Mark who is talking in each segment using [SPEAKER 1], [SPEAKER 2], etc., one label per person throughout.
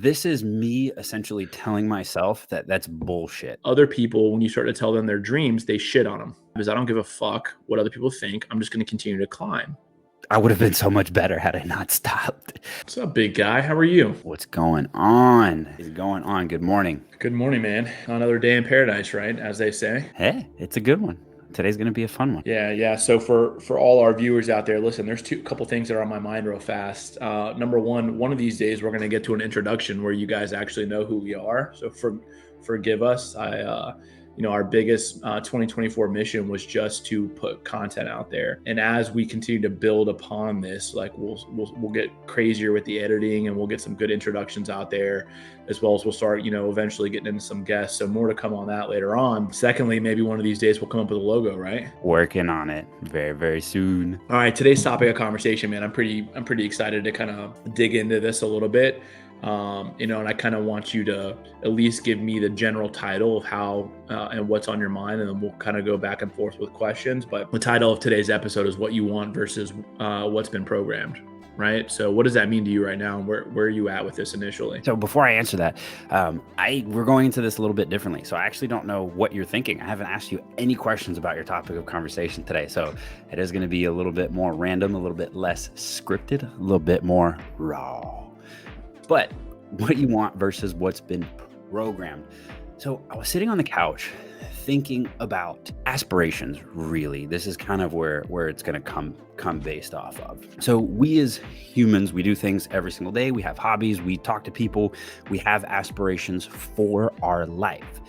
[SPEAKER 1] This is me essentially telling myself that that's bullshit.
[SPEAKER 2] Other people, when you start to tell them their dreams, they shit on them because I don't give a fuck what other people think. I'm just going to continue to climb.
[SPEAKER 1] I would have been so much better had I not stopped.
[SPEAKER 2] What's up, big guy? How are you?
[SPEAKER 1] What's going on? Is going on? Good morning.
[SPEAKER 2] Good morning, man. Another day in paradise, right? As they say.
[SPEAKER 1] Hey, it's a good one. Today's going to be a fun one.
[SPEAKER 2] Yeah. So for all our viewers out there, listen, there's couple things that are on my mind real fast. Number one of these days we're going to get to an introduction where you guys actually know who we are. So forgive us. Our biggest 2024 mission was just to put content out there. And as we continue to build upon this, like we'll get crazier with the editing and we'll get some good introductions out there, as well as we'll start, eventually getting into some guests. So more to come on that later on. Secondly, maybe one of these days we'll come up with a logo, right?
[SPEAKER 1] Working on it very, very soon.
[SPEAKER 2] All right, today's topic of conversation, man. I'm pretty excited to kind of dig into this a little bit. And I kind of want you to at least give me the general title of how and what's on your mind, and then we'll kind of go back and forth with questions. But the title of today's episode is What You Want versus What's Been Programmed, right? So what does that mean to you right now, and where are you at with this initially?
[SPEAKER 1] So before I answer that, we're going into this a little bit differently. So I actually don't know what you're thinking. I haven't asked you any questions about your topic of conversation today. So it is going to be a little bit more random, a little bit less scripted, a little bit more raw. But what you want versus what's been programmed. So I was sitting on the couch thinking about aspirations, really. This is kind of where it's going to come based off of. So we as humans, we do things every single day. We have hobbies, we talk to people, we have aspirations for our life.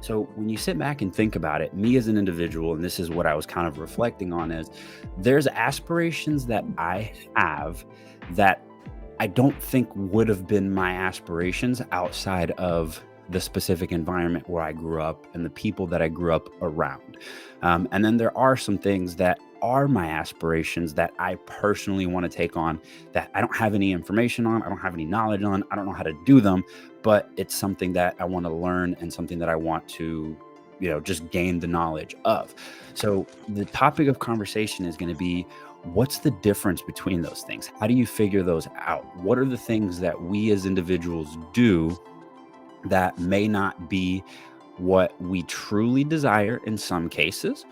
[SPEAKER 1] So when you sit back and think about it, me as an individual, and this is what I was kind of reflecting on, is there's aspirations that I have that I don't think would have been my aspirations outside of the specific environment where I grew up and the people that I grew up around. And then there are some things that are my aspirations that I personally want to take on that I don't have any information on, I don't have any knowledge on, I don't know how to do them, but it's something that I want to learn and something that I want to, just gain the knowledge of. So the topic of conversation is going to be, what's the difference between those things? How do you figure those out? What are the things that we as individuals do that may not be what we truly desire in some cases,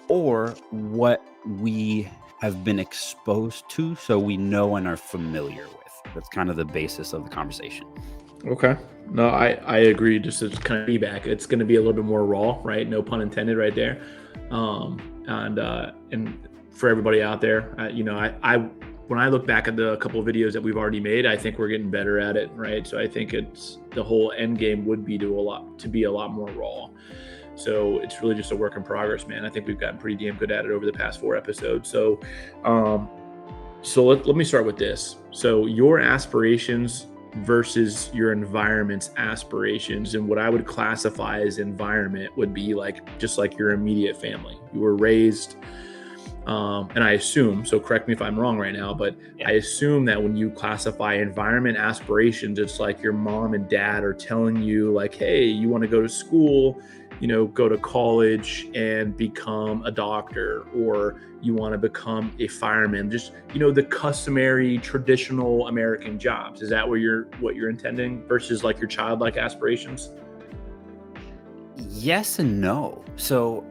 [SPEAKER 1] or what we have been exposed to so we know and are familiar with? That's kind of the basis of the conversation.
[SPEAKER 2] Okay. No, I agree. Just to kind of feedback, it's going to be a little bit more raw, right? No pun intended right there. And for everybody out there, when I look back at the couple of videos that we've already made, I think we're getting better at it, right? So I think it's the whole end game would be to be a lot more raw. So it's really just a work in progress, man. I think we've gotten pretty damn good at it over the past 4 episodes. So, let me start with this. So your aspirations versus your environment's aspirations, and what I would classify as environment would be just like your immediate family. You were raised. And I assume, so correct me if I'm wrong right now, but yeah. I assume that when you classify environment aspirations, it's like your mom and dad are telling you like, hey, you want to go to school, go to college and become a doctor, or you want to become a fireman, just, the customary traditional American jobs. Is that what you're intending versus like your childlike aspirations?
[SPEAKER 1] Yes and no. So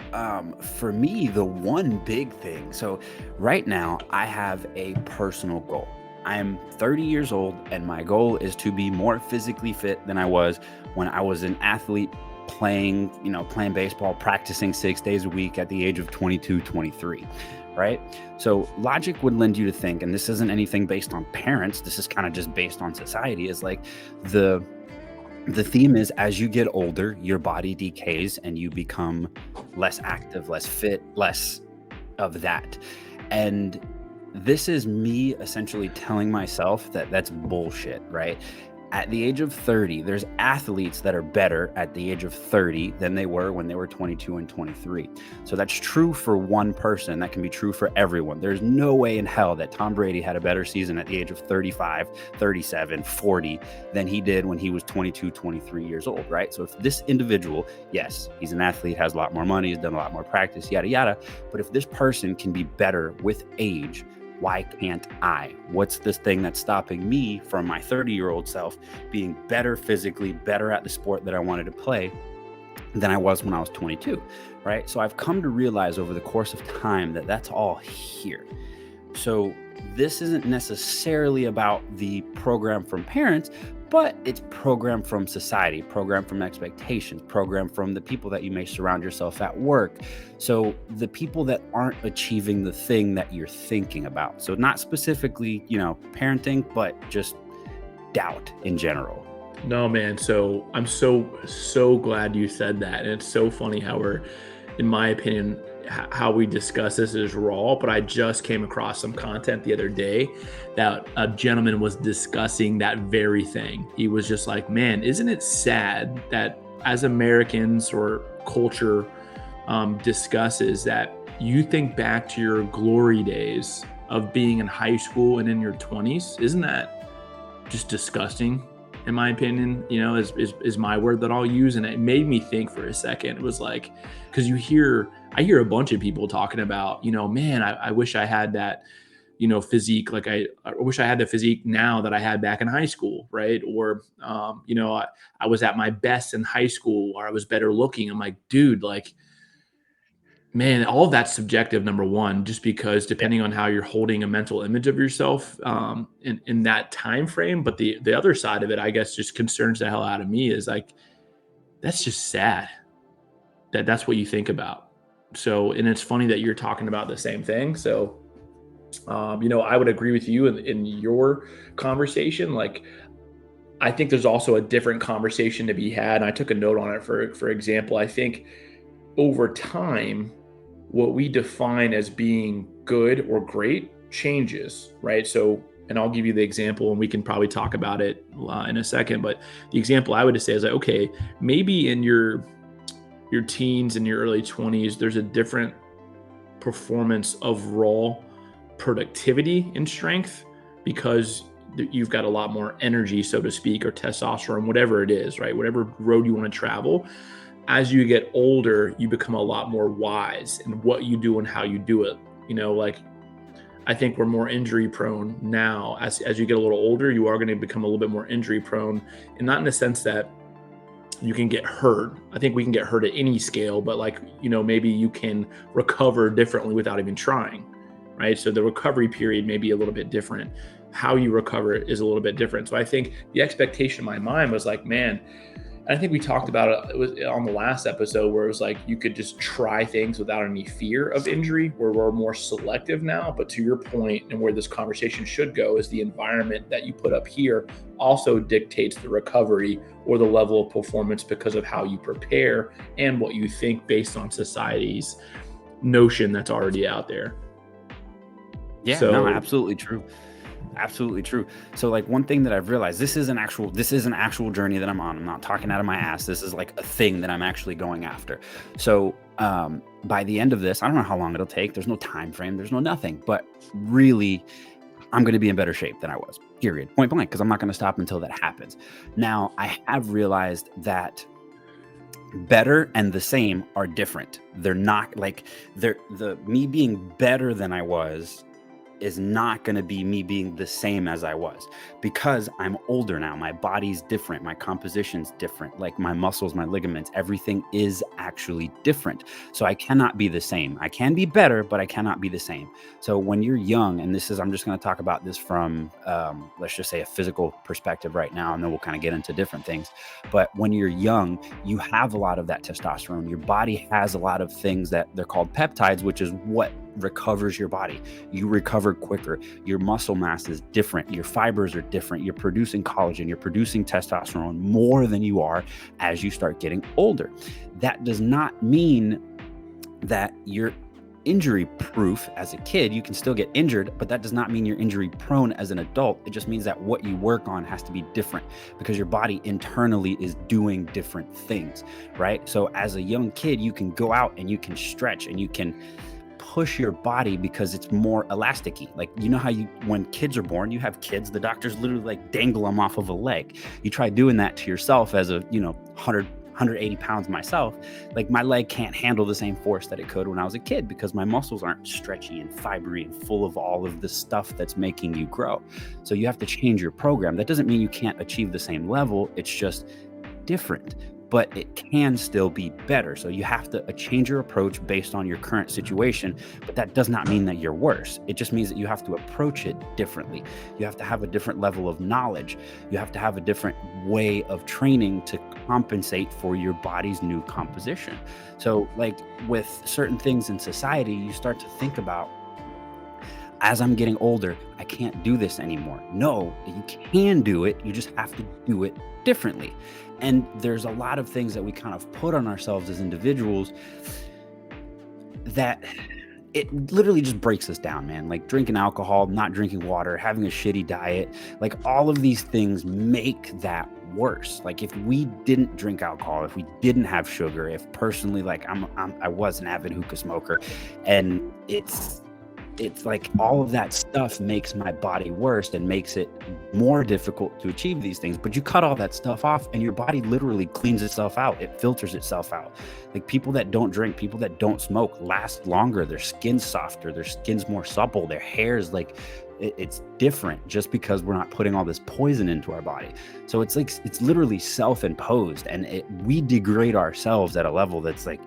[SPEAKER 1] for me, the one big thing, so right now I have a personal goal. I am 30 years old and my goal is to be more physically fit than I was when I was an athlete playing baseball, practicing 6 days a week at the age of 22, 23, right? So logic would lend you to think, and this isn't anything based on parents, this is kind of just based on society, is like the theme is, as you get older, your body decays and you become less active, less fit, less of that. And this is me essentially telling myself that that's bullshit, right? At the age of 30, there's athletes that are better at the age of 30 than they were when they were 22 and 23. So that's true for one person. That can be true for everyone. There's no way in hell that Tom Brady had a better season at the age of 35, 37, 40 than he did when he was 22, 23 years old, right? So if this individual, yes, he's an athlete, has a lot more money, has done a lot more practice, yada, yada. But if this person can be better with age Why can't I? What's this thing that's stopping me from my 30-year-old self being better physically, better at the sport that I wanted to play than I was when I was 22, right? So I've come to realize over the course of time that that's all here. So this isn't necessarily about the program from parents, but it's program from society, program from expectations, program from the people that you may surround yourself at work. So the people that aren't achieving the thing that you're thinking about. So not specifically, parenting, but just doubt in general.
[SPEAKER 2] No, man. So I'm so glad you said that. And it's so funny how in my opinion, how we discuss this is raw, but I just came across some content the other day that a gentleman was discussing that very thing. He was just like, man, isn't it sad that as Americans or culture discusses that you think back to your glory days of being in high school and in your 20s? Isn't that just disgusting? In my opinion, is my word that I'll use. And it made me think for a second. It was like, because I hear a bunch of people talking about, man, I wish I had that, physique. Like I wish I had the physique now that I had back in high school. Right. Or, I was at my best in high school, or I was better looking. I'm like, dude, like, man, all of that's subjective, number one, just because depending on how you're holding a mental image of yourself in that time frame. But the other side of it, I guess, just concerns the hell out of me is like, that's just sad that's what you think about. So, and it's funny that you're talking about the same thing. So, I would agree with you in your conversation. Like, I think there's also a different conversation to be had. And I took a note on it. For example, I think over time, what we define as being good or great changes, right? So, and I'll give you the example and we can probably talk about it in a second. But the example I would say is like, okay, maybe in your teens and your early 20s, there's a different performance of raw productivity and strength because you've got a lot more energy, so to speak, or testosterone, whatever it is, right? Whatever road you want to travel. As you get older, you become a lot more wise in what you do and how you do it. Like I think we're more injury prone now. As you get a little older, you are going to become a little bit more injury prone, and not in the sense that you can get hurt. I think we can get hurt at any scale, but like, maybe you can recover differently without even trying, right? So the recovery period may be a little bit different. How you recover it is a little bit different. So I think the expectation in my mind was like, man, I think we talked about it was on the last episode where it was like you could just try things without any fear of injury, where we're more selective now. But to your point, and where this conversation should go, is the environment that you put up here also dictates the recovery or the level of performance because of how you prepare and what you think based on society's notion that's already out there.
[SPEAKER 1] Yeah, no, absolutely true. Absolutely true. So like one thing that I've realized, this is an actual journey that I'm on. I'm not talking out of my ass. This is like a thing that I'm actually going after. So by the end of this, I don't know how long it'll take. There's no time frame. There's no nothing. But really, I'm going to be in better shape than I was, period. Point blank, because I'm not going to stop until that happens. Now, I have realized that better and the same are different. They're not like me being better than I was is not going to be me being the same as I was, because I'm older now. My body's different. My composition's different. Like my muscles, my ligaments, everything is actually different. So I cannot be the same. I can be better, but I cannot be the same. So when you're young, and I'm just going to talk about this from, let's just say a physical perspective right now, and then we'll kind of get into different things. But when you're young, you have a lot of that testosterone. Your body has a lot of things that they're called peptides, which is what recovers your body. You recover quicker. Your muscle mass is different. Your fibers are different. You're producing collagen. You're producing testosterone more than you are as you start getting older. That does not mean that you're injury proof as a kid. You can still get injured, but that does not mean you're injury prone as an adult. It just means that what you work on has to be different because your body internally is doing different things, right? So as a young kid, you can go out and you can stretch and you can push your body because it's more elasticy. Like, you know how when kids are born, you have kids, the doctors literally like dangle them off of a leg. You try doing that to yourself as a, 100 180 pounds myself, like my leg can't handle the same force that it could when I was a kid because my muscles aren't stretchy and fibery and full of all of the stuff that's making you grow. So you have to change your program. That doesn't mean you can't achieve the same level. It's just different, but it can still be better. So you have to change your approach based on your current situation, but that does not mean that you're worse. It just means that you have to approach it differently. You have to have a different level of knowledge. You have to have a different way of training to compensate for your body's new composition. So like with certain things in society, you start to think about, as I'm getting older, I can't do this anymore. No, you can do it. You just have to do it differently. And there's a lot of things that we kind of put on ourselves as individuals that it literally just breaks us down, man. Like drinking alcohol, not drinking water, having a shitty diet, like all of these things make that worse. Like if we didn't drink alcohol, if we didn't have sugar, if personally, like I was an avid hookah smoker, and it's like all of that stuff makes my body worse and makes it more difficult to achieve these things. But you cut all that stuff off and your body literally cleans itself out. It filters itself out. Like people that don't drink, people that don't smoke last longer. Their skin's softer, their skin's more supple, their hair's like, it's different just because we're not putting all this poison into our body. So it's like, it's literally self-imposed, and we degrade ourselves at a level that's like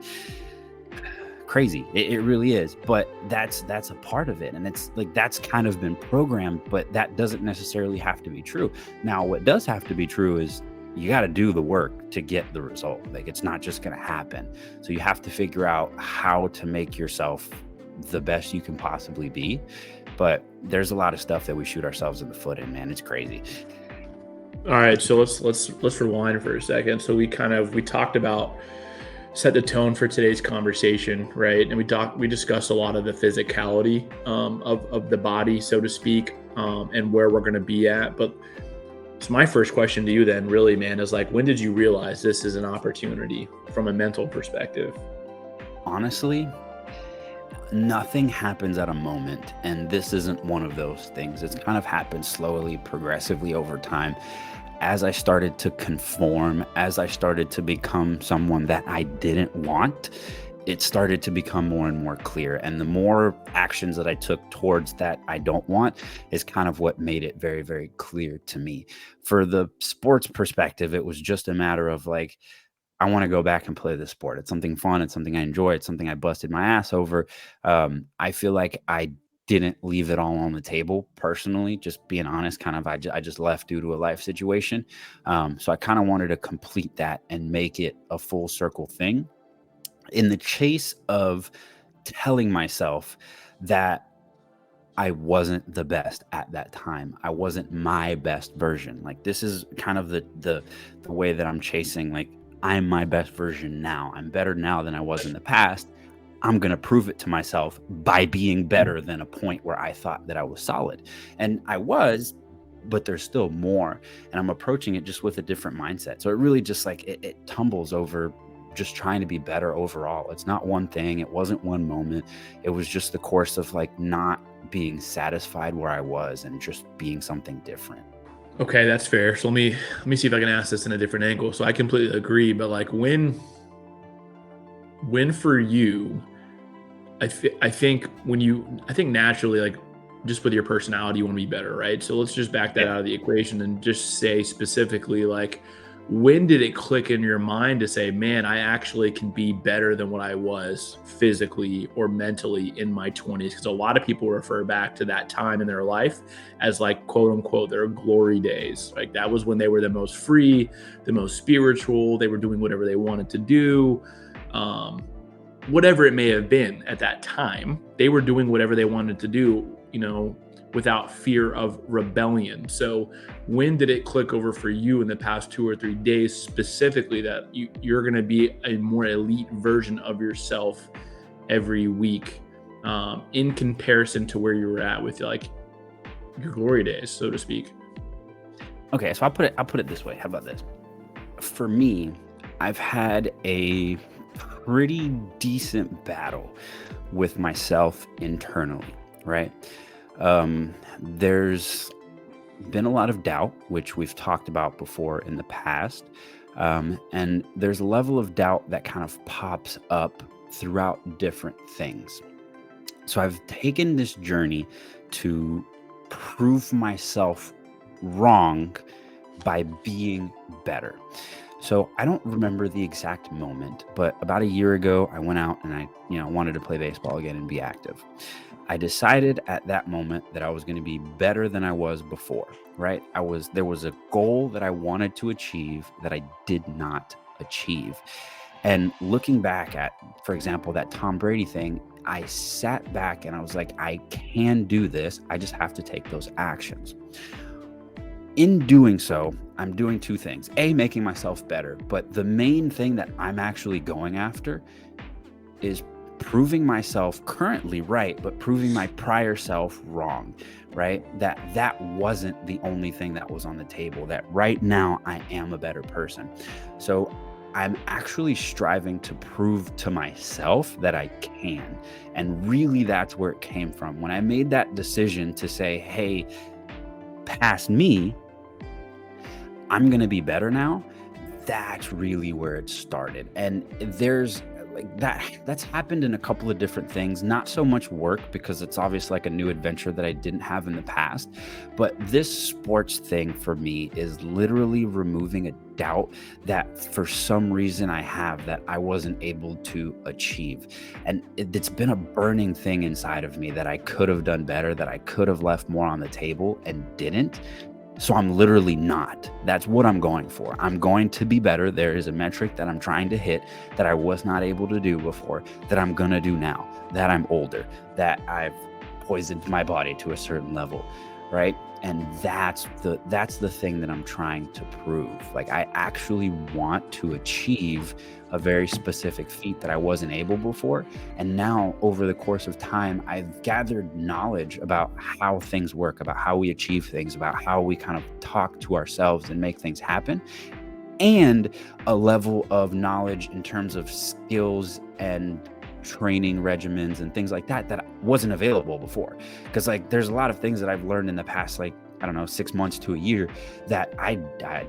[SPEAKER 1] crazy. It really is. But that's a part of it, and it's like that's kind of been programmed, but that doesn't necessarily have to be true. Now what does have to be true is you got to do the work to get the result. Like it's not just going to happen. So you have to figure out how to make yourself the best you can possibly be. But there's a lot of stuff that we shoot ourselves in the foot in, man. It's crazy.
[SPEAKER 2] All right, so let's rewind for a second. So we talked about, set the tone for today's conversation, right? And we discussed a lot of the physicality of the body, so to speak, and where we're going to be at. But so my first question to you then, really, man, is like, when did you realize this is an opportunity from a mental perspective?
[SPEAKER 1] Honestly, nothing happens at a moment, and this isn't one of those things. It's kind of happened slowly, progressively over time. As I started to conform, as I started to become someone that I didn't want, it started to become more and more clear. And the more actions that I took towards that I don't want is kind of what made it very, very clear to me. For the sports perspective, it was just a matter of like, I want to go back and play the sport. It's something fun. It's something I enjoy. It's something I busted my ass over. I feel like I didn't leave it all on the table personally, just being honest, kind of, I just left due to a life situation. So I kind of wanted to complete that and make it a full circle thing in the chase of telling myself that I wasn't the best at that time. I wasn't my best version. Like this is kind of the way that I'm chasing, like, I'm my best version now. I'm better now than I was in the past. I'm going to prove it to myself by being better than a point where I thought that I was solid. And I was, but there's still more. And I'm approaching it just with a different mindset. So it really just like, it tumbles over just trying to be better overall. It's not one thing. It wasn't one moment. It was just the course of like not being satisfied where I was and just being something different.
[SPEAKER 2] Okay, that's fair. So let me see if I can ask this in a different angle. So I completely agree, but like when for you, I think naturally, like just with your personality, you want to be better, right? So let's just back that out of the equation and just say specifically, like, when did it click in your mind to say, man, I actually can be better than what I was physically or mentally in my 20s? Because a lot of people refer back to that time in their life as like, quote unquote, their glory days. Like that was when they were the most free, the most spiritual. They were doing whatever they wanted to do. Whatever it may have been at that time, they were doing whatever they wanted to do, without fear of rebellion. So when did it click over for you in the past 2 or 3 days specifically that you're going to be a more elite version of yourself every week, in comparison to where you were at with like your glory days, so to speak?
[SPEAKER 1] Okay, so I'll put it this way. How about this? For me, I've had a pretty decent battle with myself internally, right? There's been a lot of doubt, which we've talked about before in the past. And there's a level of doubt that kind of pops up throughout different things. So I've taken this journey to prove myself wrong by being better. So I don't remember the exact moment, but about a year ago, I went out and I, wanted to play baseball again and be active. I decided at that moment that I was going to be better than I was before, right? There was a goal that I wanted to achieve that I did not achieve. And looking back at, for example, that Tom Brady thing, I sat back and I was like, I can do this. I just have to take those actions. In doing so, I'm doing two things. A, making myself better. But the main thing that I'm actually going after is proving myself currently right, but proving my prior self wrong, right? That wasn't the only thing that was on the table, that right now I am a better person. So I'm actually striving to prove to myself that I can. And really that's where it came from. When I made that decision to say, hey, past me, I'm going to be better now. That's really where it started. And there's like that's happened in a couple of different things, not so much work because it's obviously like a new adventure that I didn't have in the past. But this sports thing for me is literally removing a doubt that for some reason I have that I wasn't able to achieve. And it's been a burning thing inside of me that I could have done better, that I could have left more on the table and didn't. So I'm literally not. That's what I'm going for. I'm going to be better. There is a metric that I'm trying to hit that I was not able to do before, that I'm going to do now, that I'm older, that I've poisoned my body to a certain level, right? And that's the thing that I'm trying to prove. Like I actually want to achieve a very specific feat that I wasn't able before. And now over the course of time, I've gathered knowledge about how things work, about how we achieve things, about how we kind of talk to ourselves and make things happen, and a level of knowledge in terms of skills and training regimens and things like that wasn't available before. Because like there's a lot of things that I've learned in the past, like, I don't know, 6 months to a year that I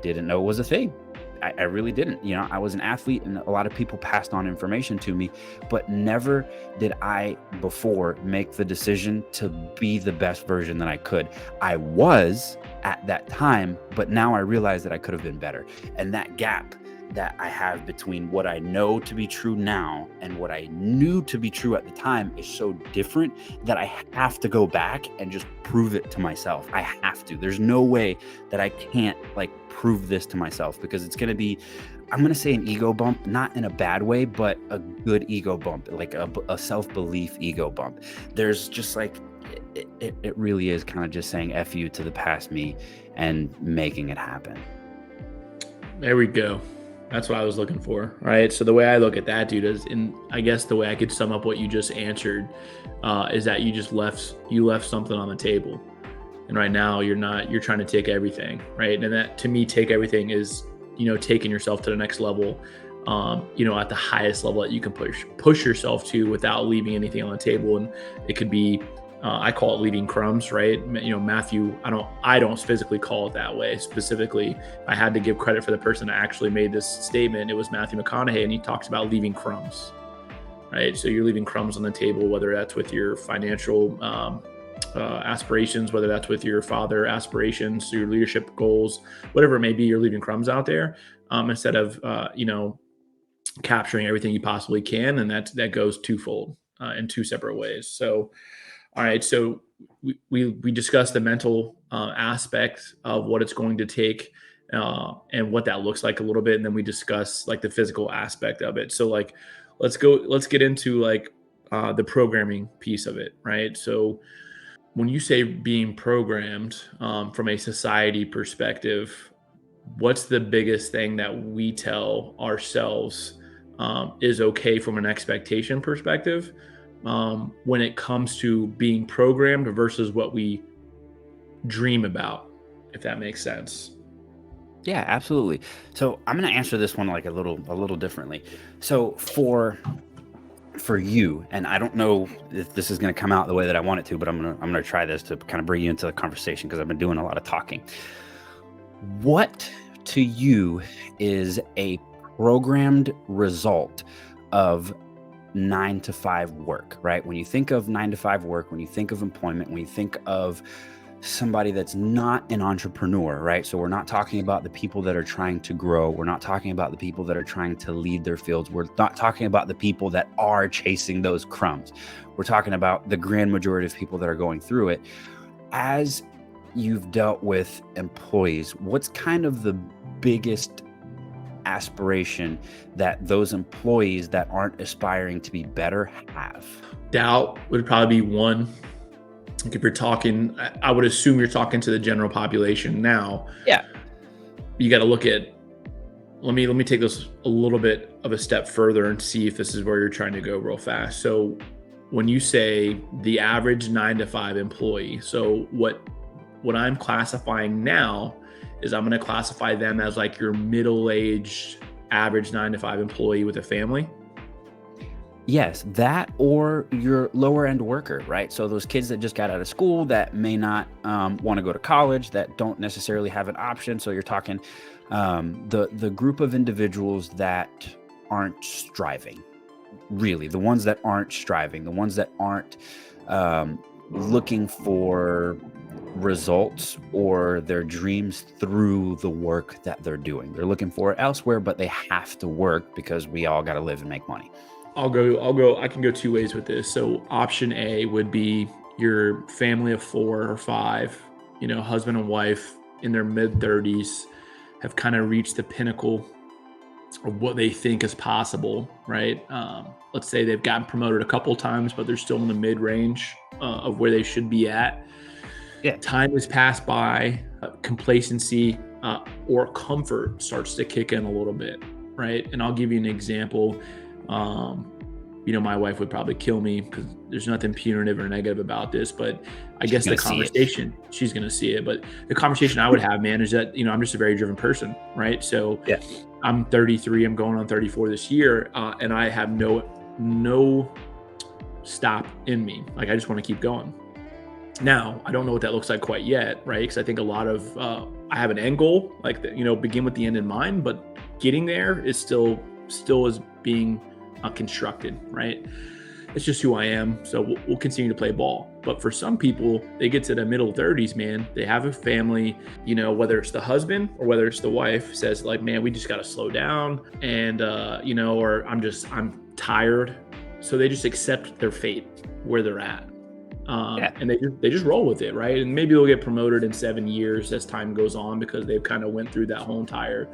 [SPEAKER 1] didn't know was a thing. I really didn't. I was an athlete and a lot of people passed on information to me, but never did I before make the decision to be the best version that I could. I was at that time, but now I realize that I could have been better. And that gap that I have between what I know to be true now and what I knew to be true at the time is so different that I have to go back and just prove it to myself. I have to. There's no way that I can't like prove this to myself, because it's going to be, I'm going to say an ego bump, not in a bad way, but a good ego bump, like a self-belief ego bump. There's just like, it really is kind of just saying F you to the past me and making it happen.
[SPEAKER 2] There we go. That's what I was looking for, right? So the way I look at that, dude, is, and I guess the way I could sum up what you just answered is that you left something on the table, and right now you're trying to take everything, right? And that, to me, take everything is, taking yourself to the next level, at the highest level that you can push yourself to without leaving anything on the table. And it could be, I call it leaving crumbs, right? Matthew, I don't physically call it that way. Specifically, I had to give credit for the person that actually made this statement. It was Matthew McConaughey, and he talks about leaving crumbs, right? So you're leaving crumbs on the table, whether that's with your financial aspirations, whether that's with your father aspirations, your leadership goals, whatever it may be, you're leaving crumbs out there instead of, capturing everything you possibly can. And that goes twofold in two separate ways. So, all right. So we discussed the mental aspect of what it's going to take and what that looks like a little bit. And then we discuss like the physical aspect of it. So like, let's get into like the programming piece of it. Right. So when you say being programmed from a society perspective, what's the biggest thing that we tell ourselves is okay from an expectation perspective when it comes to being programmed versus what we dream about, if that makes sense?
[SPEAKER 1] Yeah, absolutely. So I'm going to answer this one like a little differently. So for you, and I don't know if this is going to come out the way that I want it to, but I'm going to try this to kind of bring you into the conversation because I've been doing a lot of talking. What to you is a programmed result of 9 to 5 work, right? When you think of 9 to 5 work, when you think of employment, when you think of somebody that's not an entrepreneur, right? So we're not talking about the people that are trying to grow. We're not talking about the people that are trying to lead their fields. We're not talking about the people that are chasing those crumbs. We're talking about the grand majority of people that are going through it. As you've dealt with employees, what's kind of the biggest aspiration that those employees that aren't aspiring to be better have?
[SPEAKER 2] Doubt would probably be one. Like if you're talking, I would assume you're talking to the general population now.
[SPEAKER 1] Yeah.
[SPEAKER 2] You got to look at, let me take this a little bit of a step further and see if this is where you're trying to go real fast. So when you say the average 9 to 5 employee, so what I'm classifying now is I'm going to classify them as like your middle-aged average 9 to 5 employee with a family.
[SPEAKER 1] Yes, that or your lower end worker, right? So those kids that just got out of school that may not want to go to college, that don't necessarily have an option. So you're talking the group of individuals that aren't striving, really, the ones that aren't striving, the ones that aren't looking for results or their dreams through the work that they're doing. They're looking for it elsewhere, but they have to work because we all got to live and make money.
[SPEAKER 2] I can go 2 ways with this. So option A would be your family of 4 or 5, husband and wife in their mid-30s have kind of reached the pinnacle of what they think is possible, right? Let's say they've gotten promoted a couple of times, but they're still in the mid-range of where they should be at.
[SPEAKER 1] Yeah.
[SPEAKER 2] Time has passed by, complacency or comfort starts to kick in a little bit, right? And I'll give you an example. My wife would probably kill me because there's nothing punitive or negative about this, but I guess the conversation, she's going to see it, but the conversation I would have, man, is that, I'm just a very driven person, right? So yeah. I'm 33, I'm going on 34 this year. And I have no stop in me. Like, I just want to keep going. Now, I don't know what that looks like quite yet, right? Because I think a lot of, I have an end goal, like, begin with the end in mind, but getting there is still is being constructed, right? It's just who I am. So we'll continue to play ball. But for some people, they get to the middle 30s, man, they have a family, whether it's the husband or whether it's the wife says like, man, we just got to slow down and, or I'm tired. So they just accept their fate where they're at. And they just roll with it, right? And maybe they'll get promoted in 7 years as time goes on because they've kind of went through that whole entire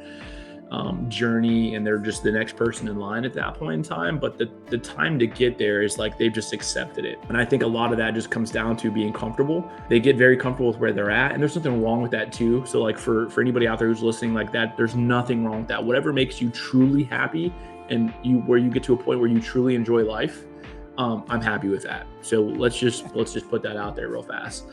[SPEAKER 2] journey and they're just the next person in line at that point in time. But the time to get there is like they've just accepted it. And I think a lot of that just comes down to being comfortable. They get very comfortable with where they're at, and there's nothing wrong with that too. So like for anybody out there who's listening like that, there's nothing wrong with that. Whatever makes you truly happy and where you get to a point where you truly enjoy life, I'm happy with that. So let's just put that out there real fast.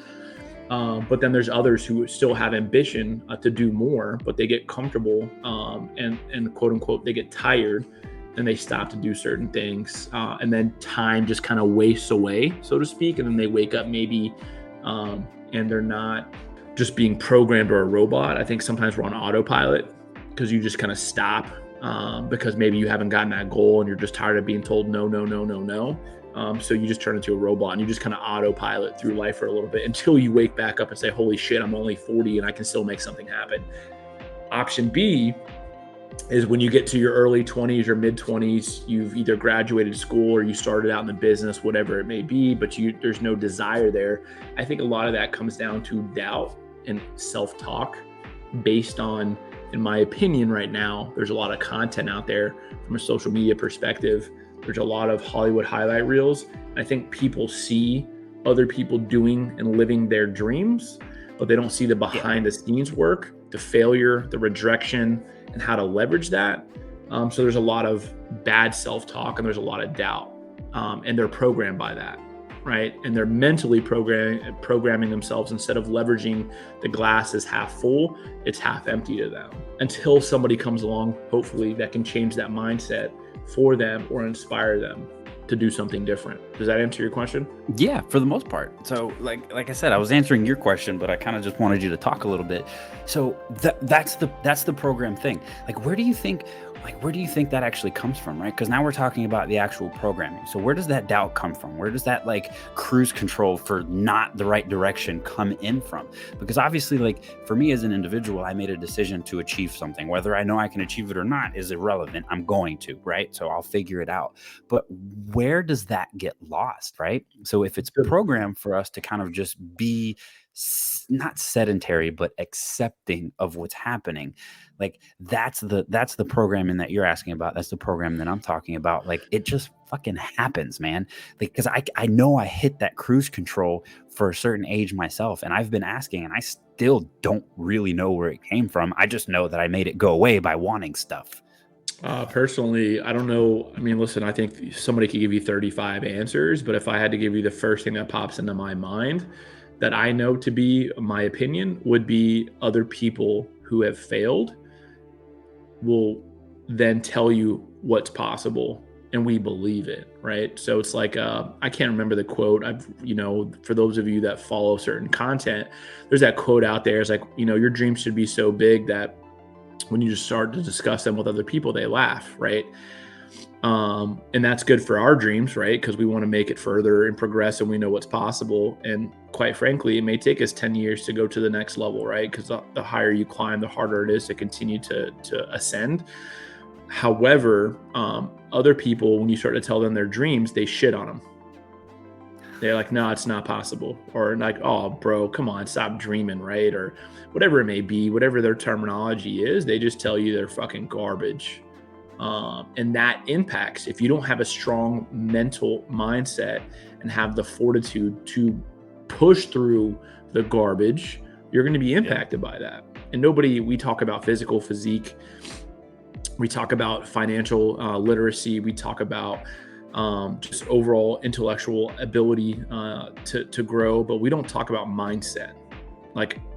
[SPEAKER 2] But then there's others who still have ambition to do more, but they get comfortable and quote unquote, they get tired and they stop to do certain things. And then time just kind of wastes away, so to speak. And then they wake up maybe and they're not just being programmed or a robot. I think sometimes we're on autopilot because you just kind of stop because maybe you haven't gotten that goal and you're just tired of being told no. So you just turn into a robot and you just kind of autopilot through life for a little bit until you wake back up and say, holy shit, I'm only 40 and I can still make something happen. Option B is when you get to your early 20s or mid 20s, you've either graduated school or you started out in the business, whatever it may be, but there's no desire there. I think a lot of that comes down to doubt and self-talk based on, in my opinion right now, there's a lot of content out there from a social media perspective. There's a lot of Hollywood highlight reels. I think people see other people doing and living their dreams, but they don't see the behind the scenes work, the failure, the rejection, and how to leverage that. So there's a lot of bad self-talk and there's a lot of doubt. And they're programmed by that, right? And they're mentally programming themselves instead of leveraging the glass as half full, it's half empty to them. Until somebody comes along, hopefully, that can change that mindset for them or inspire them. to do something different. Does that answer your question?
[SPEAKER 1] Yeah, for the most part. So like I said, I was answering your question, but I kind of just wanted you to talk a little bit. So that's the program thing. Where do you think that actually comes from, right? Because now we're talking about the actual programming. So where does that doubt come from? Where does that cruise control for not the right direction come in from? Because obviously, for me as an individual, I made a decision to achieve something. Whether I know I can achieve it or not is irrelevant. I'm going to, right? So I'll figure it out. But where does that get lost, right? So if it's programmed for us to kind of just be not sedentary, but accepting of what's happening, that's the programming that you're asking about. That's the program that I'm talking about. It just fucking happens, man. Because I know I hit that cruise control for a certain age myself, and I've been asking, and I still don't really know where it came from. I just know that I made it go away by wanting stuff.
[SPEAKER 2] Personally, I don't know. I mean, listen, I think somebody could give you 35 answers, but if I had to give you the first thing that pops into my mind that I know to be my opinion would be other people who have failed will then tell you what's possible and we believe it, right? So it's I can't remember the quote. For those of you that follow certain content, there's that quote out there. It's your dreams should be so big that when you just start to discuss them with other people, they laugh, right? And that's good for our dreams, right? Because we want to make it further and progress, and we know what's possible. And quite frankly, it may take us 10 years to go to the next level, right? Because the higher you climb, the harder it is to continue to ascend. However, other people, when you start to tell them their dreams, they shit on them. They're like, no, it's not possible. Or oh, bro, come on, stop dreaming, right? Or whatever it may be, whatever their terminology is, they just tell you they're fucking garbage. And that impacts, if you don't have a strong mental mindset and have the fortitude to push through the garbage, you're going to be impacted by that. And we talk about physical physique. We talk about financial literacy. We talk about just overall intellectual ability to grow, but we don't talk about mindset.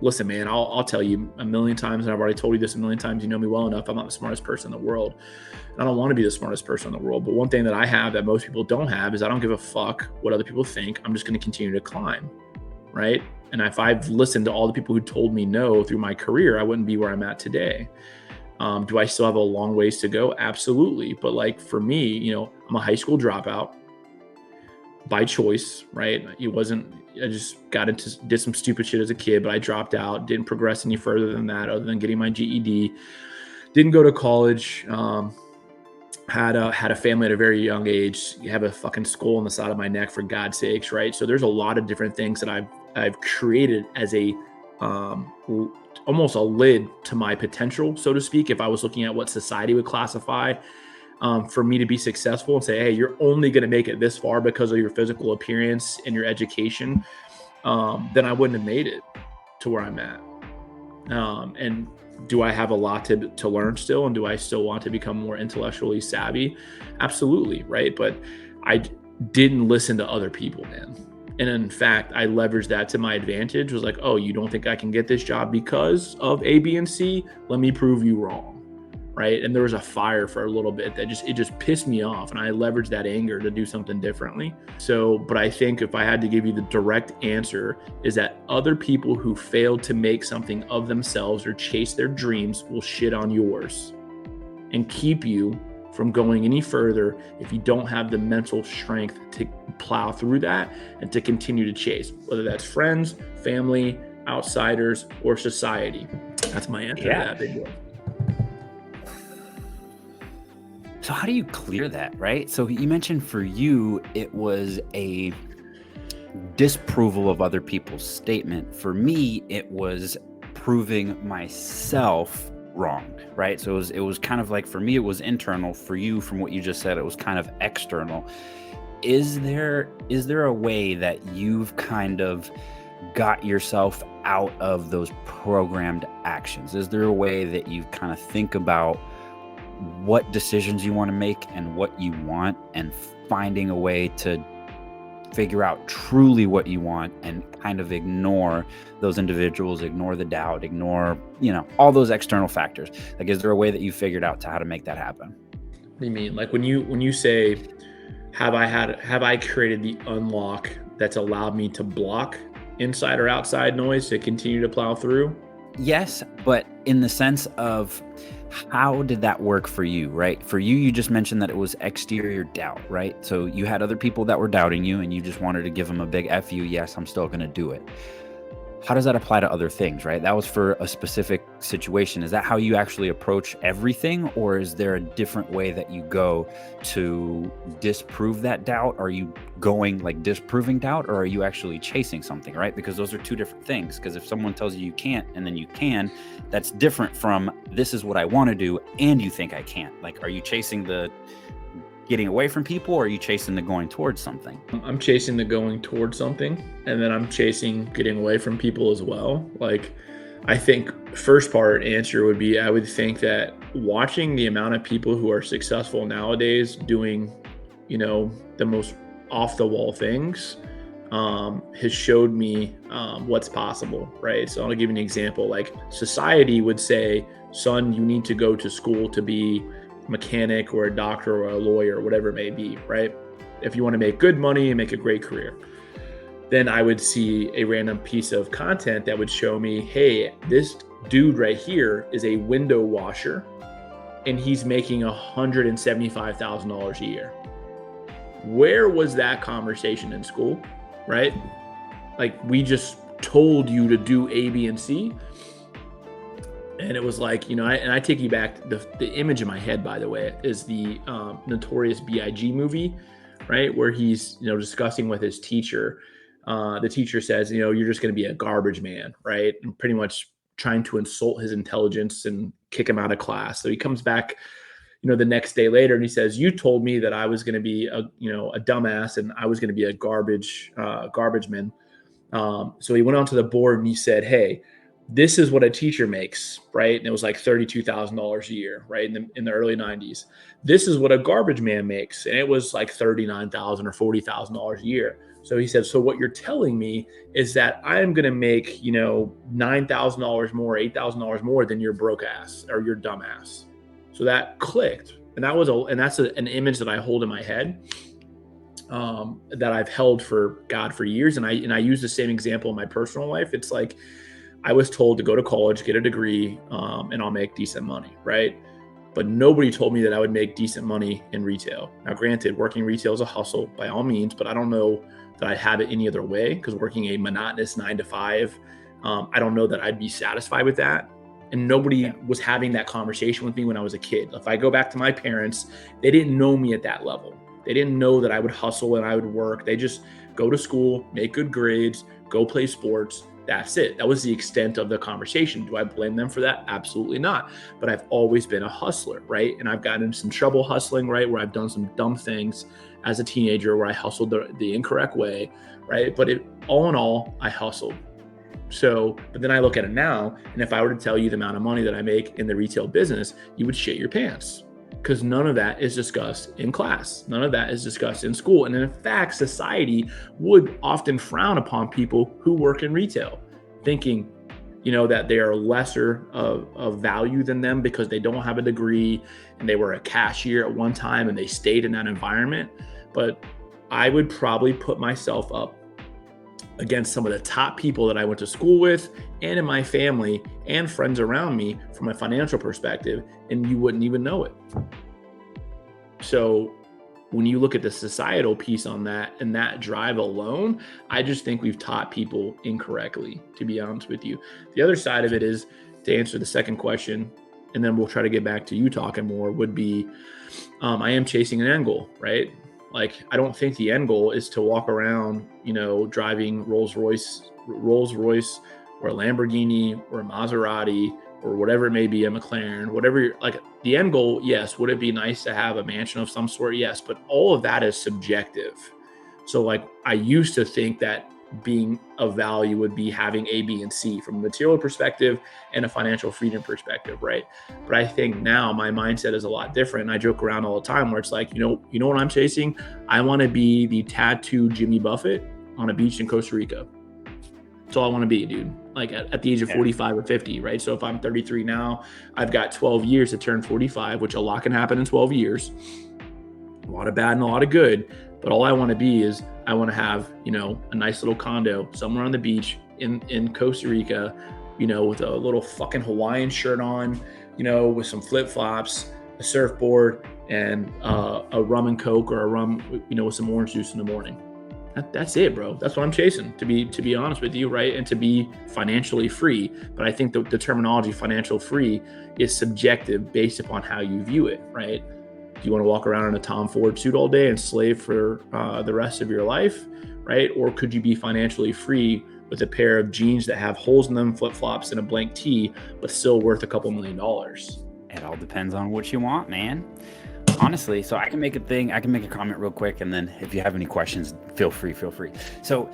[SPEAKER 2] Listen, man, I'll tell you a million times, and I've already told you this a million times. You know me well enough. I'm not the smartest person in the world. And I don't want to be the smartest person in the world. But one thing that I have that most people don't have is I don't give a fuck what other people think. I'm just going to continue to climb, right? And if I've listened to all the people who told me no through my career, I wouldn't be where I'm at today. Do I still have a long ways to go? Absolutely. But for me, I'm a high school dropout by choice, right? I just did some stupid shit as a kid, but I dropped out, didn't progress any further than that other than getting my GED, didn't go to college, had a family at a very young age. You have a fucking skull on the side of my neck, for God's sakes, right? So there's a lot of different things that I've created as a almost a lid to my potential, so to speak. If I was looking at what society would classify for me to be successful and say, hey, you're only going to make it this far because of your physical appearance and your education, then I wouldn't have made it to where I'm at. And do I have a lot to learn still? And do I still want to become more intellectually savvy? Absolutely, right? But I didn't listen to other people, man. And in fact, I leveraged that to my advantage. Was like, oh, you don't think I can get this job because of A, B, and C? Let me prove you wrong, right? And there was a fire for a little bit that it just pissed me off, and I leveraged that anger to do something differently. So, but I think if I had to give you the direct answer, is that other people who failed to make something of themselves or chase their dreams will shit on yours and keep you from going any further if you don't have the mental strength to plow through that and to continue to chase, whether that's friends, family, outsiders, or society. That's my answer to that big deal.
[SPEAKER 1] So how do you clear that, right? So you mentioned for you, it was a disapproval of other people's statement. For me, it was proving myself wrong, right? So it was kind of like, for me, it was internal. For you, from what you just said, it was kind of external. Is there a way that you've kind of got yourself out of those programmed actions? Is there a way that you kind of think about what decisions you want to make and what you want, and finding a way to figure out truly what you want and kind of ignore those individuals, ignore the doubt, ignore, all those external factors? Is there a way that you figured out to how to make that happen?
[SPEAKER 2] What do you mean? When you say have I created the unlock that's allowed me to block inside or outside noise to continue to plow through?
[SPEAKER 1] Yes, but in the sense of how did that work for you, right? For you, you just mentioned that it was exterior doubt, right? So you had other people that were doubting you and you just wanted to give them a big F you. Yes, I'm still going to do it. How does that apply to other things, right? That was for a specific situation. Is that how you actually approach everything, or is there a different way that you go to disprove that doubt? Are you going like disproving doubt, or are you actually chasing something, right? Because those are two different things. Because if someone tells you you can't and then you can, that's different from this is what I want to do and you think I can't. Like, are you chasing the getting away from people, or are you chasing the going towards something?
[SPEAKER 2] I'm chasing the going towards something, and then I'm chasing getting away from people as well. Like, I think first part answer would be, I would think that watching the amount of people who are successful nowadays doing, the most off the wall things, has showed me what's possible, right? So I'll give you an example. Like, society would say, son, you need to go to school to be mechanic or a doctor or a lawyer, whatever it may be, right? If you want to make good money and make a great career. Then I would see a random piece of content that would show me, hey, this dude right here is a window washer and he's making $175,000 a year. Where was that conversation in school, right? Like, we just told you to do A, B, and C. And it was like, I take you back, the image in my head, by the way, is the Notorious B.I.G. movie, right? Where he's, discussing with his teacher. The teacher says, you're just going to be a garbage man, right? And pretty much trying to insult his intelligence and kick him out of class. So he comes back, the next day later, and he says, you told me that I was going to be a dumbass and I was going to be a garbage man. So he went onto the board and he said, hey, this is what a teacher makes, right? And it was like $32,000 a year, right? In the early 90s. This is what a garbage man makes. And it was like $39,000 or $40,000 a year. So he said, so what you're telling me is that I'm going to make, $9,000 more, $8,000 more than your broke ass or your dumb ass. So that clicked. And that's an image that I hold in my head, that I've held for years. And I use the same example in my personal life. It's like, I was told to go to college, get a degree, and I'll make decent money, right? But nobody told me that I would make decent money in retail. Now, granted, working retail is a hustle by all means, but I don't know that I'd have it any other way, because working a monotonous 9 to 5, I don't know that I'd be satisfied with that. And nobody was having that conversation with me when I was a kid. If I go back to my parents, they didn't know me at that level. They didn't know that I would hustle and I would work. They just go to school, make good grades, go play sports. That's it. That was the extent of the conversation. Do I blame them for that? Absolutely not. But I've always been a hustler, right? And I've gotten into some trouble hustling, right? Where I've done some dumb things as a teenager where I hustled the incorrect way, right? But all in all, I hustled. So, but then I look at it now, and if I were to tell you the amount of money that I make in the retail business, you would shit your pants, because none of that is discussed in class. None of that is discussed in school. And in fact, society would often frown upon people who work in retail, thinking, that they are lesser of value than them because they don't have a degree and they were a cashier at one time and they stayed in that environment. But I would probably put myself up against some of the top people that I went to school with and in my family and friends around me from a financial perspective, and you wouldn't even know it. So when you look at the societal piece on that and that drive alone, I just think we've taught people incorrectly, to be honest with you. The other side of it is, to answer the second question, and then we'll try to get back to you talking more, would be, I am chasing an end goal, right? Like, I don't think the end goal is to walk around, driving Rolls Royce or a Lamborghini or a Maserati or whatever it may be, a McLaren, whatever. Like, the end goal, yes. Would it be nice to have a mansion of some sort? Yes. But all of that is subjective. So, like, I used to think that being of value would be having A, B, and C from a material perspective and a financial freedom perspective, right? But I think now my mindset is a lot different. And I joke around all the time where it's like, you know what I'm chasing? I want to be the tattooed Jimmy Buffett on a beach in Costa Rica. That's all I want to be, dude. Like at the age of 45 or 50, right? So if I'm 33 now, I've got 12 years to turn 45, which a lot can happen in 12 years. a lot of bad and a lot of good. But all I want to be is I want to have, a nice little condo somewhere on the beach in Costa Rica, with a little fucking Hawaiian shirt on, with some flip flops, a surfboard, and a rum and Coke, or a rum, with some orange juice in the morning. That's it, bro. That's what I'm chasing, to be honest with you, right? And to be financially free. But I think the terminology financial free is subjective based upon how you view it, right? Do you want to walk around in a Tom Ford suit all day and slave for the rest of your life, right? Or could you be financially free with a pair of jeans that have holes in them, flip-flops, and a blank tee, but still worth a couple $1 million?
[SPEAKER 1] It all depends on what you want, man. Honestly, so I can make a comment real quick, and then if you have any questions, feel free. So,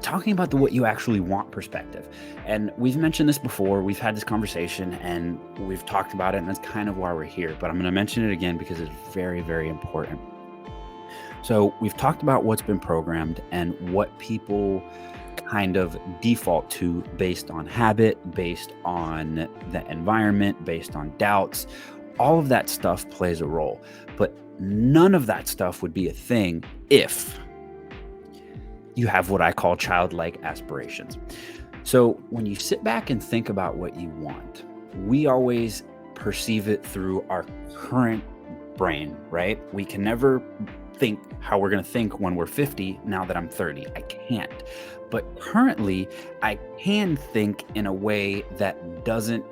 [SPEAKER 1] talking about the what you actually want perspective, and we've mentioned this before, we've had this conversation and we've talked about it, and that's kind of why we're here, but I'm going to mention it again because it's very, very important. So we've talked about what's been programmed and what people kind of default to based on habit, based on the environment, based on doubts. All of that stuff plays a role, but none of that stuff would be a thing if you have what I call childlike aspirations. So when you sit back and think about what you want, we always perceive it through our current brain, right? We can never think how we're going to think when we're 50 now that I'm 30. I can't. But currently, I can think in a way that doesn't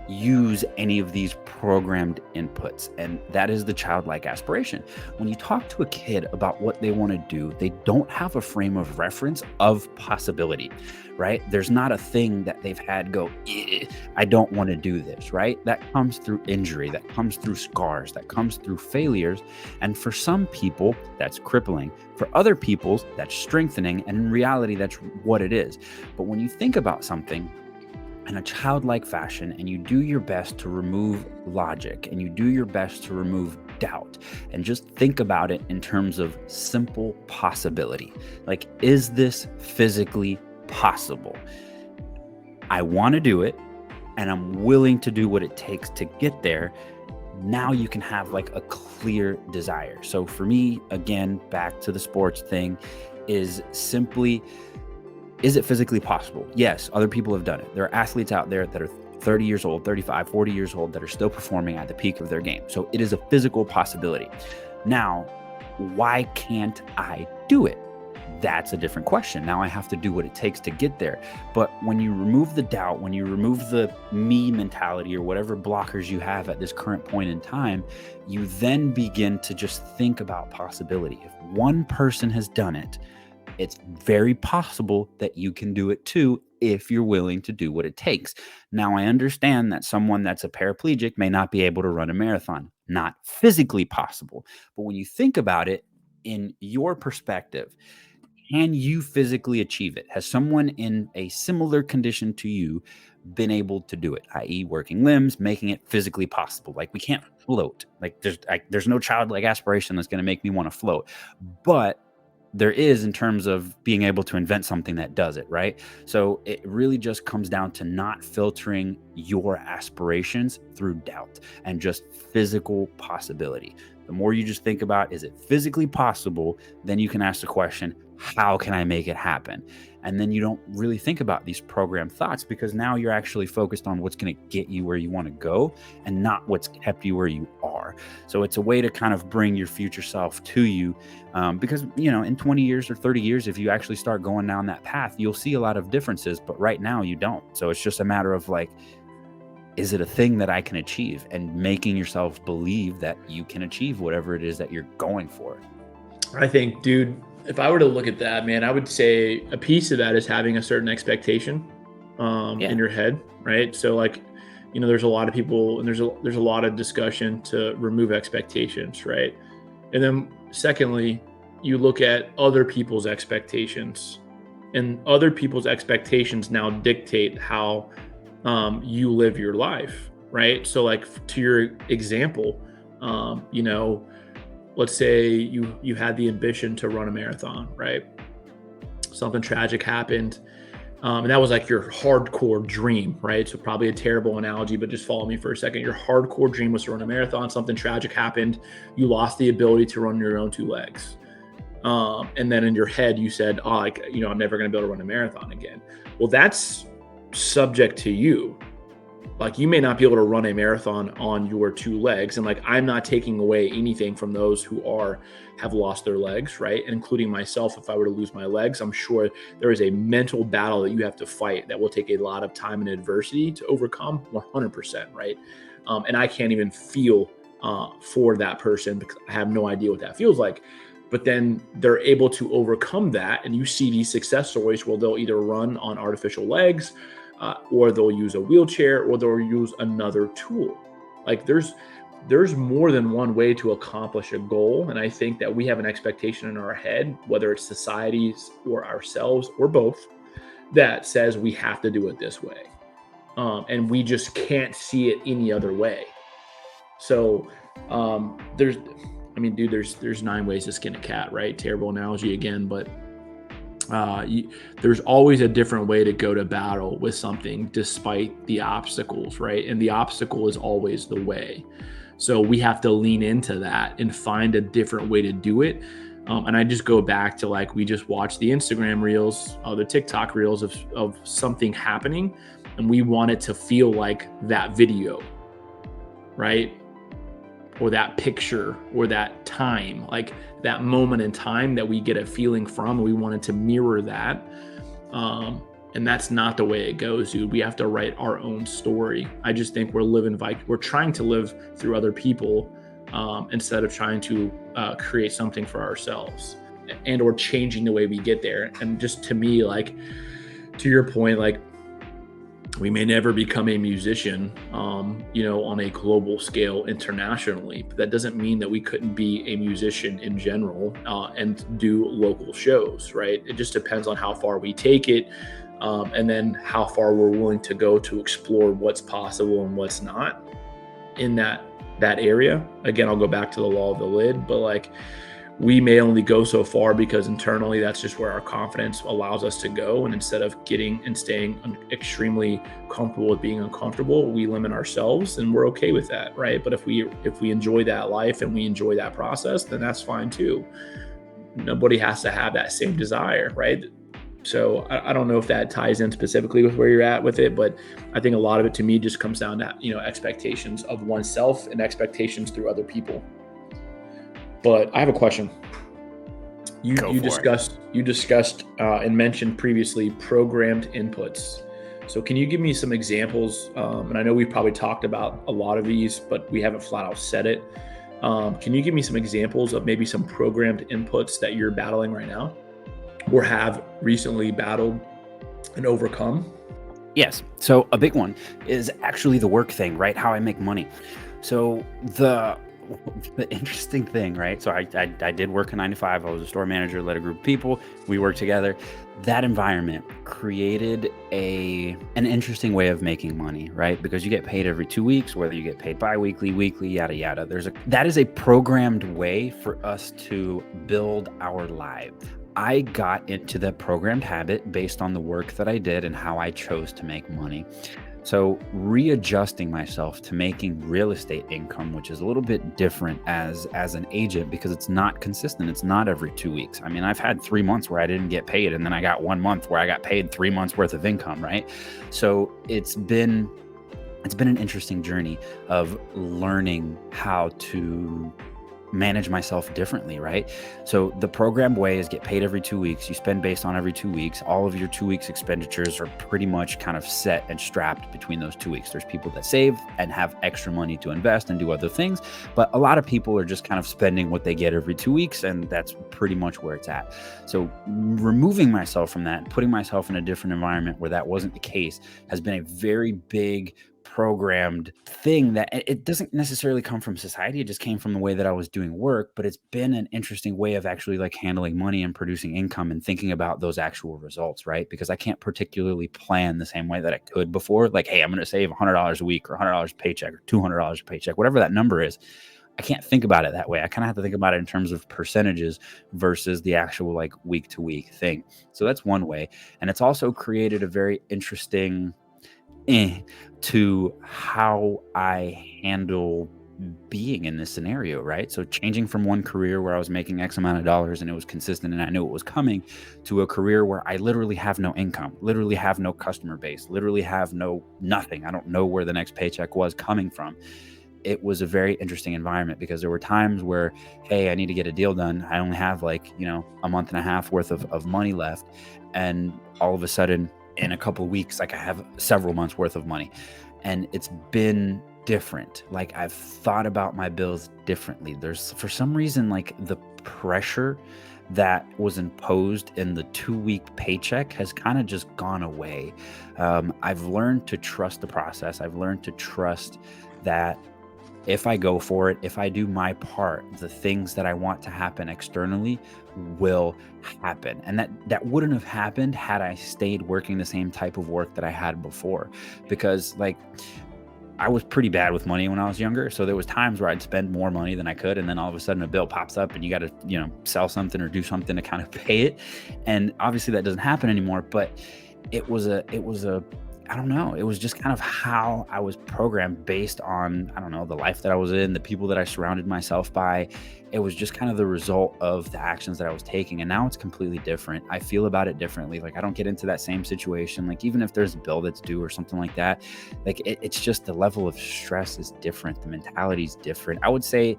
[SPEAKER 1] use any of these programmed inputs, and that is the childlike aspiration. When you talk to a kid about what they want to do, they don't have a frame of reference of possibility, right? There's not a thing that they've had go, I don't want to do this, right? That comes through injury, that comes through scars, that comes through failures. And for some people, that's crippling. For other people, that's strengthening. And in reality, that's what it is. But when you think about something in a childlike fashion, and you do your best to remove logic, and you do your best to remove doubt, and just think about it in terms of simple possibility. Like, is this physically possible? I want to do it, and I'm willing to do what it takes to get there. Now you can have like a clear desire. So for me, again, back to the sports thing, is simply, is it physically possible? Yes, other people have done it. There are athletes out there that are 30 years old, 35, 40 years old that are still performing at the peak of their game. So it is a physical possibility. Now, why can't I do it? That's a different question. Now I have to do what it takes to get there. But when you remove the doubt, when you remove the me mentality or whatever blockers you have at this current point in time, you then begin to just think about possibility. If one person has done it, it's very possible that you can do it too if you're willing to do what it takes. Now, I understand that someone that's a paraplegic may not be able to run a marathon. Not physically possible. But when you think about it in your perspective, can you physically achieve it? Has someone in a similar condition to you been able to do it, i.e. working limbs, making it physically possible? Like, we can't float. Like, there's no childlike aspiration that's going to make me want to float. But there is in terms of being able to invent something that does it, right? So it really just comes down to not filtering your aspirations through doubt and just physical possibility. The more you just think about, is it physically possible? Then you can ask the question, how can I make it happen? And then you don't really think about these programmed thoughts, because now you're actually focused on what's going to get you where you want to go and not what's kept you where you are. So it's a way to kind of bring your future self to you, because, in 20 years or 30 years, if you actually start going down that path, you'll see a lot of differences. But right now you don't. So it's just a matter of like, is it a thing that I can achieve? And making yourself believe that you can achieve whatever it is that you're going for.
[SPEAKER 2] I think, dude, if I were to look at that, man, I would say a piece of that is having a certain expectation in your head, right? So like, there's a lot of people, and there's a lot of discussion to remove expectations, right? And then secondly, you look at other people's expectations, and other people's expectations now dictate how you live your life, right? So like, to your example, let's say you had the ambition to run a marathon, right? Something tragic happened. And that was like your hardcore dream, right? So probably a terrible analogy, but just follow me for a second. Your hardcore dream was to run a marathon. Something tragic happened. You lost the ability to run your own two legs. And then in your head, you said, oh, like, I'm never going to be able to run a marathon again. Well, that's subject to you. Like, you may not be able to run a marathon on your two legs. And like, I'm not taking away anything from those who have lost their legs, right? Including myself. If I were to lose my legs, I'm sure there is a mental battle that you have to fight that will take a lot of time and adversity to overcome, 100%, right? And I can't even feel for that person because I have no idea what that feels like. But then they're able to overcome that. And you see these success stories where they'll either run on artificial legs, or they'll use a wheelchair, or they'll use another tool. Like, there's more than one way to accomplish a goal. And I think that we have an expectation in our head, whether it's societies or ourselves or both, that says we have to do it this way. And we just can't see it any other way. So there's 9 ways to skin a cat, right? Terrible analogy again, but there's always a different way to go to battle with something despite the obstacles, right? And the obstacle is always the way. So we have to lean into that and find a different way to do it. And I just go back to, like, we just watched the Instagram reels, the TikTok reels of something happening, and we want it to feel like that video, right? Or that picture, or that time, like that moment in time that we get a feeling from. We wanted to mirror that. And that's not the way it goes, dude. We have to write our own story. I just think we're trying to live through other people, instead of trying to create something for ourselves, and or changing the way we get there. And just, to me, like, to your point, like, we may never become a musician, on a global scale internationally, but that doesn't mean that we couldn't be a musician in general, and do local shows, right? It just depends on how far we take it, and then how far we're willing to go to explore what's possible and what's not in that area. Again, I'll go back to the law of the lid, but like, we may only go so far because internally that's just where our confidence allows us to go. And instead of getting and staying extremely comfortable with being uncomfortable, we limit ourselves, and we're okay with that, right? But if we enjoy that life and we enjoy that process, then that's fine too. Nobody has to have that same desire, right? So I don't know if that ties in specifically with where you're at with it, but I think a lot of it, to me, just comes down to, expectations of oneself and expectations through other people. But I have a question. You discussed and mentioned previously programmed inputs. So can you give me some examples? And I know we've probably talked about a lot of these, but we haven't flat out said it. Can you give me some examples of maybe some programmed inputs that you're battling right now, or have recently battled and overcome?
[SPEAKER 1] Yes. So a big one is actually the work thing, right? How I make money. So the interesting thing, right? So I did work a 9 to 5. I was a store manager, led a group of people. We worked together. That environment created an interesting way of making money, right? Because you get paid every 2 weeks, whether you get paid bi-weekly, weekly, yada, yada. That is a programmed way for us to build our lives. I got into the programmed habit based on the work that I did and how I chose to make money. So readjusting myself to making real estate income, which is a little bit different as an agent, because it's not consistent. It's not every 2 weeks. I mean, I've had 3 months where I didn't get paid, and then I got 1 month where I got paid 3 months worth of income, right? So it's been an interesting journey of learning how to manage myself differently, right? So the programmed way is get paid every 2 weeks. You spend based on every 2 weeks. All of your 2 weeks expenditures are pretty much kind of set and strapped between those 2 weeks. There's people that save and have extra money to invest and do other things, but a lot of people are just kind of spending what they get every 2 weeks, and that's pretty much where it's at. So removing myself from that, putting myself in a different environment where that wasn't the case, has been a very big programmed thing that it doesn't necessarily come from society. It just came from the way that I was doing work, but it's been an interesting way of actually like handling money and producing income and thinking about those actual results, right? Because I can't particularly plan the same way that I could before. Like, hey, I'm going to save $100 a week or $100 a paycheck or $200 a paycheck, whatever that number is. I can't think about it that way. I kind of have to think about it in terms of percentages versus the actual like week to week thing. So that's one way. And it's also created a very interesting to how I handle being in this scenario, right? So changing from one career where I was making X amount of dollars and it was consistent and I knew it was coming, to a career where I literally have no income, literally have no customer base, literally have nothing. I don't know where the next paycheck was coming from. It was a very interesting environment because there were times where, hey, I need to get a deal done. I only have like, a month and a half worth of money left. And all of a sudden, in a couple of weeks, like I have several months worth of money. And it's been different. Like I've thought about my bills differently. There's, for some reason, like the pressure that was imposed in the 2-week paycheck has kind of just gone away. I've learned to trust the process. I've learned to trust that if I go for it, if I do my part, the things that I want to happen externally will happen. And that wouldn't have happened had I stayed working the same type of work that I had before. Because like I was pretty bad with money when I was younger. So there was times where I'd spend more money than I could. And then all of a sudden a bill pops up and you got to, sell something or do something to kind of pay it. And obviously that doesn't happen anymore, but it was a I don't know. It was just kind of how I was programmed based on, I don't know, the life that I was in, the people that I surrounded myself by. It was just kind of the result of the actions that I was taking. And now it's completely different. I feel about it differently. Like I don't get into that same situation. Like even if there's a bill that's due or something like that, like it's just the level of stress is different. The mentality is different. I would say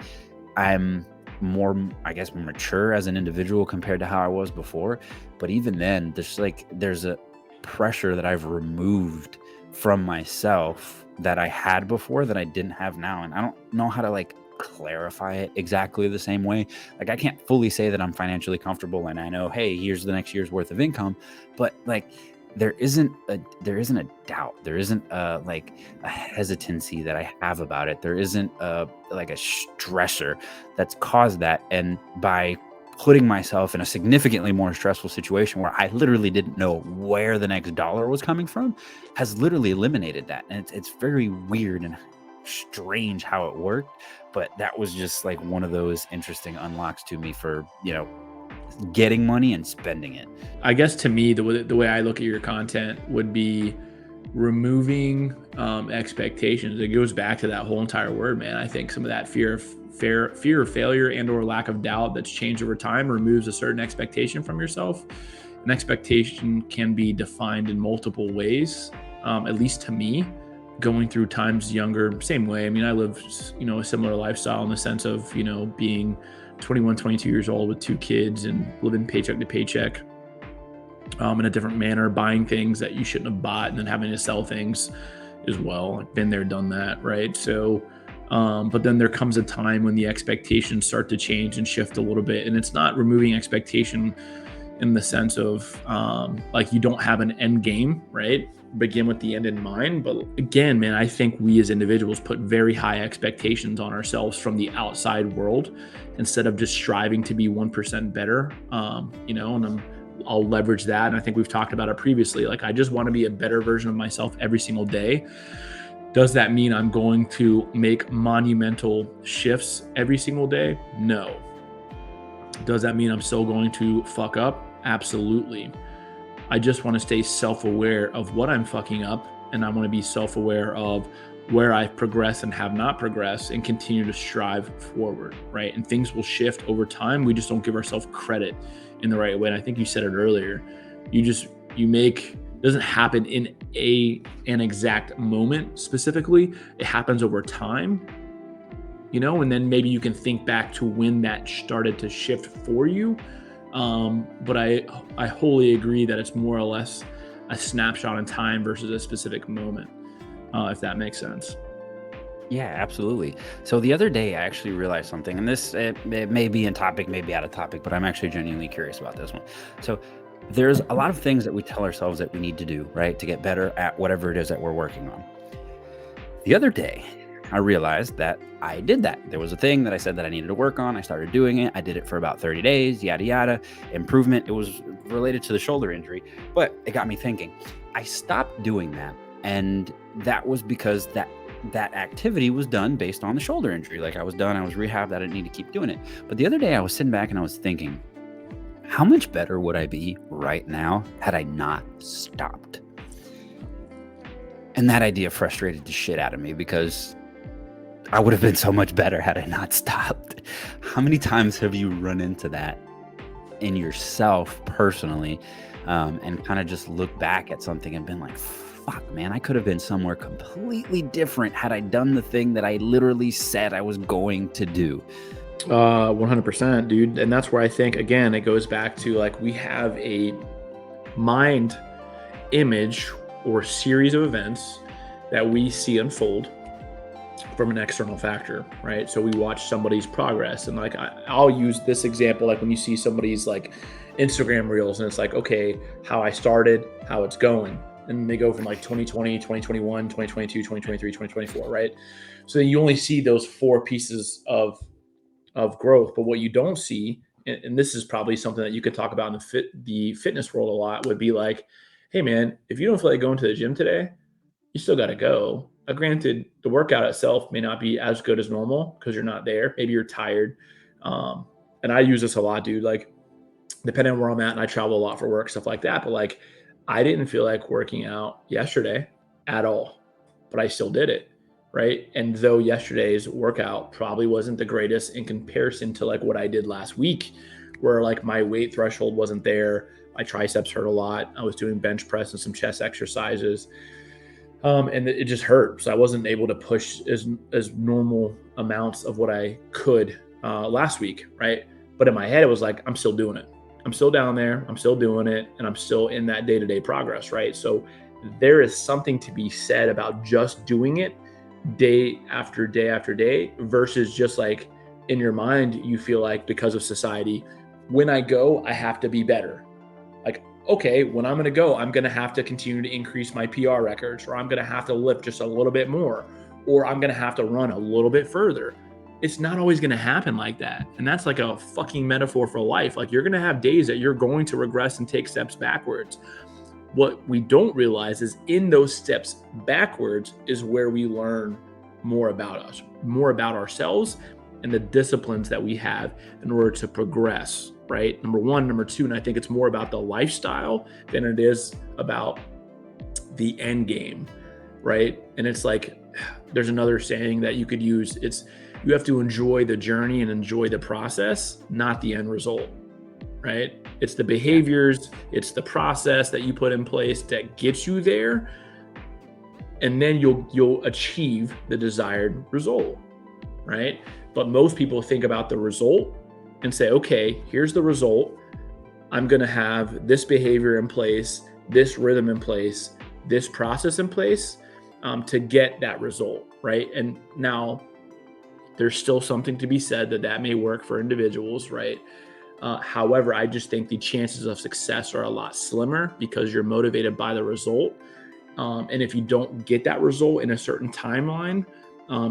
[SPEAKER 1] I'm more, I guess, mature as an individual compared to how I was before. But even then, there's a pressure that I've removed from myself that I had before that I didn't have now. And I don't know how to like clarify it exactly the same way. Like I can't fully say that I'm financially comfortable and I know, hey, here's the next year's worth of income, but like there isn't a doubt. There isn't a hesitancy that I have about it. There isn't a stressor that's caused that. And by putting myself in a significantly more stressful situation where I literally didn't know where the next dollar was coming from has literally eliminated that. And it's very weird and strange how it worked. But that was just like one of those interesting unlocks to me for, getting money and spending it.
[SPEAKER 2] I guess to me, the way I look at your content would be removing expectations. It goes back to that whole entire word, man. I think some of that fear of failure and or lack of doubt that's changed over time removes a certain expectation from yourself. An expectation can be defined in multiple ways, at least to me. Going through times younger, same way. I mean, I lived, a similar lifestyle in the sense of, being 21, 22 years old with 2 kids and living paycheck to paycheck in a different manner, buying things that you shouldn't have bought and then having to sell things as well. I've been there, done that, right? So, but then there comes a time when the expectations start to change and shift a little bit. And it's not removing expectation in the sense of like you don't have an end game, right? Begin with the end in mind. But again, man, I think we as individuals put very high expectations on ourselves from the outside world instead of just striving to be 1% better, and I'll leverage that. And I think we've talked about it previously. Like, I just want to be a better version of myself every single day. Does that mean I'm going to make monumental shifts every single day? No. Does that mean I'm still going to fuck up? Absolutely. I just want to stay self-aware of what I'm fucking up, and I want to be self-aware of where I've progressed and have not progressed and continue to strive forward, right? And things will shift over time. We just don't give ourselves credit in the right way. And I think you said it earlier. It doesn't happen in an exact moment specifically. It happens over time, and then maybe you can think back to when that started to shift for you. But I wholly agree that it's more or less a snapshot in time versus a specific moment, if that makes sense.
[SPEAKER 1] Yeah, absolutely. So the other day, I actually realized something, and it may be in topic, may be out of topic, but I'm actually genuinely curious about this one. So there's a lot of things that we tell ourselves that we need to do, right, to get better at whatever it is that we're working on. The other day, I realized that I did that. There was a thing that I said that I needed to work on. I started doing it. I did it for about 30 days, yada, yada, improvement. It was related to the shoulder injury, but it got me thinking. I stopped doing that. And that was because that that activity was done based on the shoulder injury. Like I was done, I was rehabbed, I didn't need to keep doing it. But the other day I was sitting back and I was thinking, how much better would I be right now had I not stopped? And that idea frustrated the shit out of me because I would have been so much better had I not stopped. How many times have you run into that in yourself personally, and kind of just look back at something and been like, fuck, man, I could have been somewhere completely different had I done the thing that I literally said I was going to do.
[SPEAKER 2] 100%, dude. And that's where I think, again, it goes back to like we have a mind image or series of events that we see unfold from an external factor, right? So we watch somebody's progress, and like I'll use this example, like when you see somebody's like Instagram reels and it's like, okay, how I started, how it's going, and they go from like 2020, 2021, 2022, 2023, 2024, right? So you only see those 4 pieces of growth, but what you don't see, and this is probably something that you could talk about in the fitness world a lot, would be like, hey man, if you don't feel like going to the gym today, you still got to go. Granted, the workout itself may not be as good as normal because you're not there. Maybe you're tired. And I use this a lot, dude. Like, depending on where I'm at, and I travel a lot for work, stuff like that. But like, I didn't feel like working out yesterday at all, but I still did it. Right. And though yesterday's workout probably wasn't the greatest in comparison to like what I did last week, where like my weight threshold wasn't there, my triceps hurt a lot. I was doing bench press and some chest exercises. And it just hurt. So I wasn't able to push as normal amounts of what I could last week, right? But in my head, it was like, I'm still doing it. I'm still down there. I'm still doing it. And I'm still in that day-to-day progress, right? So there is something to be said about just doing it day after day after day versus just like in your mind, you feel like because of society, when I go, I have to be better. Like, okay, when I'm going to go, I'm going to have to continue to increase my PR records, or I'm going to have to lift just a little bit more, or I'm going to have to run a little bit further. It's not always going to happen like that. And that's like a fucking metaphor for life. Like you're going to have days that you're going to regress and take steps backwards. What we don't realize is in those steps backwards is where we learn more about us, more about ourselves, and the disciplines that we have in order to progress, right? Number one, number two, and I think it's more about the lifestyle than it is about the end game, right? And it's like, there's another saying that you could use. It's, you have to enjoy the journey and enjoy the process, not the end result, right? It's the behaviors, it's the process that you put in place that gets you there. And then you'll achieve the desired result, right? But most people think about the result and say, okay, here's the result. I'm going to have this behavior in place, this rhythm in place, this process in place to get that result, right? And now there's still something to be said that may work for individuals, right? However, I just think the chances of success are a lot slimmer because you're motivated by the result. And if you don't get that result in a certain timeline,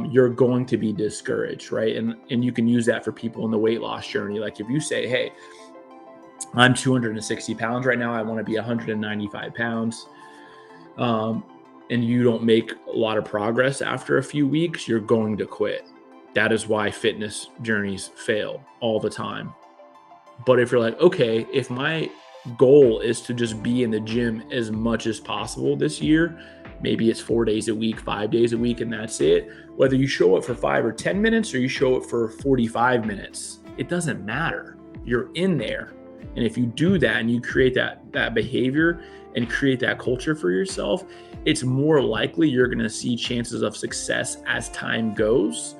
[SPEAKER 2] you're going to be discouraged, right? And you can use that for people in the weight loss journey. Like if you say, hey, I'm 260 pounds right now, I want to be 195 pounds, and you don't make a lot of progress after a few weeks, you're going to quit. That is why fitness journeys fail all the time. But if you're like, okay, if my goal is to just be in the gym as much as possible this year, maybe it's 4 days a week, 5 days a week, and that's it. Whether you show up for 5 or 10 minutes or you show up for 45 minutes, it doesn't matter. You're in there. And if you do that and you create that behavior and create that culture for yourself, it's more likely you're going to see chances of success as time goes.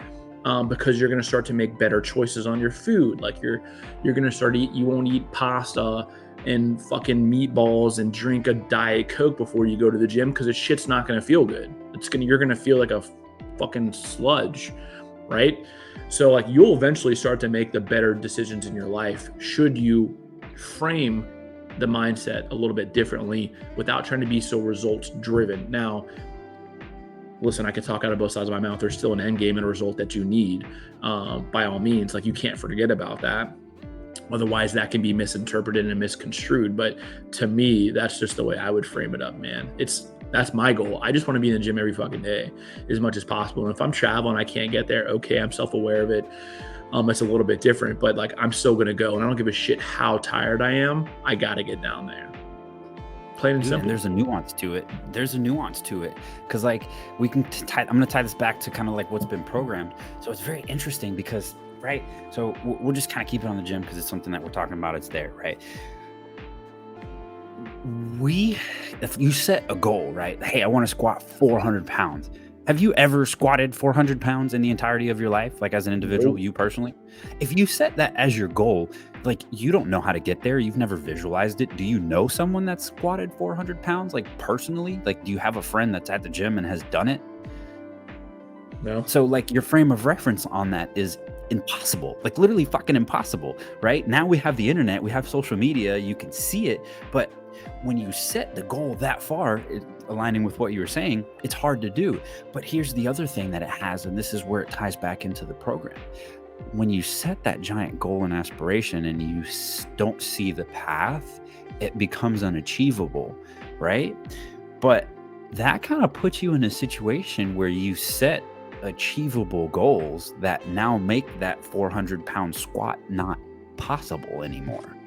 [SPEAKER 2] Because you're going to start to make better choices on your food. Like you're going to start you won't eat pasta and fucking meatballs and drink a Diet Coke before you go to the gym because the shit's not going to feel good. You're going to feel like a fucking sludge, right? So like you'll eventually start to make the better decisions in your life should you frame the mindset a little bit differently without trying to be so results driven. Now, listen, I can talk out of both sides of my mouth. There's still an end game and a result that you need, by all means. Like you can't forget about that. Otherwise, that can be misinterpreted and misconstrued. But to me, that's just the way I would frame it up, man. It's That's my goal. I just want to be in the gym every fucking day as much as possible. And if I'm traveling, I can't get there. Okay, I'm self-aware of it. It's a little bit different, but like I'm still gonna go, and I don't give a shit how tired I am. I gotta get down there. Plain and
[SPEAKER 1] Dude,
[SPEAKER 2] simple.
[SPEAKER 1] and there's a nuance to it. Because like we can I'm going to tie this back to kind of like what's been programmed. So it's very interesting because, right? So we'll just kind of keep it on the gym because it's something that we're talking about. It's there, right? If you set a goal, right? Hey, I want to squat 400 pounds. Have you ever squatted 400 pounds in the entirety of your life? Like as an individual,
[SPEAKER 2] Nope.
[SPEAKER 1] you personally? If you set that as your goal, like you don't know how to get there. You've never visualized it. Do you know someone that's squatted 400 pounds? Like personally, like do you have a friend that's at the gym and has done it?
[SPEAKER 2] No.
[SPEAKER 1] So like your frame of reference on that is impossible, like literally fucking impossible, right? Now we have the internet, we have social media, you can see it, but when you set the goal that far, aligning with what you were saying, it's hard to do. But here's the other thing that it has, and this is where it ties back into the program. When you set that giant goal and aspiration and you don't see the path, it becomes unachievable, right? But that kind of puts you in a situation where you set achievable goals that now make that 400-pound squat not possible anymore.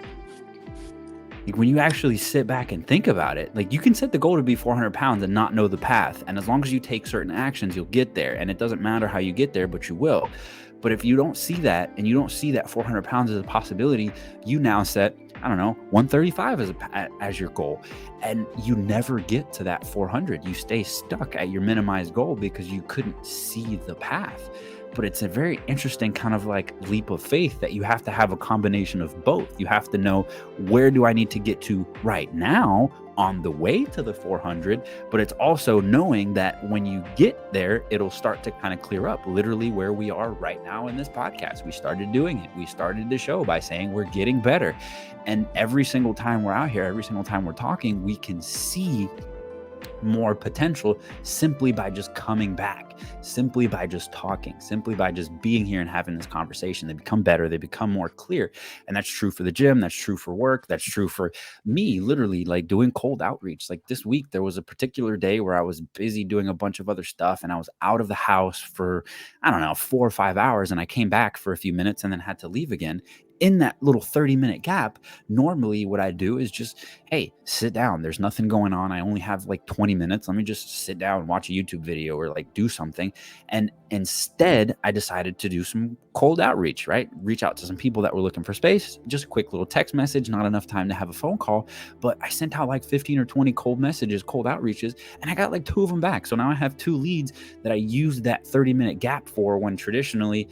[SPEAKER 1] Like when you actually sit back and think about it, like you can set the goal to be 400 pounds and not know the path. And as long as you take certain actions, you'll get there. And it doesn't matter how you get there, but you will. But if you don't see that and you don't see that 400 pounds as a possibility, you now set, I don't know, 135 as your goal. And you never get to that 400. You stay stuck at your minimized goal because you couldn't see the path. But it's a very interesting kind of like leap of faith that you have to have a combination of both. You have to know, where do I need to get to right now on the way to the 400? But it's also knowing that when you get there, it'll start to kind of clear up, literally where we are right now in this podcast. We started doing it. We started the show by saying we're getting better. And every single time we're out here, every single time we're talking, we can see more potential simply by just coming back, simply by just talking, simply by just being here and having this conversation. They become better, they become more clear. And that's true for the gym, that's true for work, that's true for me, literally like doing cold outreach. Like this week, there was a particular day where I was busy doing a bunch of other stuff and I was out of the house for, I don't know, 4 or 5 hours. And I came back for a few minutes and then had to leave again. In that little 30-minute gap, normally what I do is just, hey, sit down. There's nothing going on. I only have like 20 minutes. Let me just sit down and watch a YouTube video or like do something. And instead, I decided to do some cold outreach, right? Reach out to some people that were looking for space. Just a quick little text message, not enough time to have a phone call. But I sent out like 15 or 20 cold messages, cold outreaches, and I got like 2 of them back. So now I have 2 leads that I used that 30-minute gap for, when traditionally,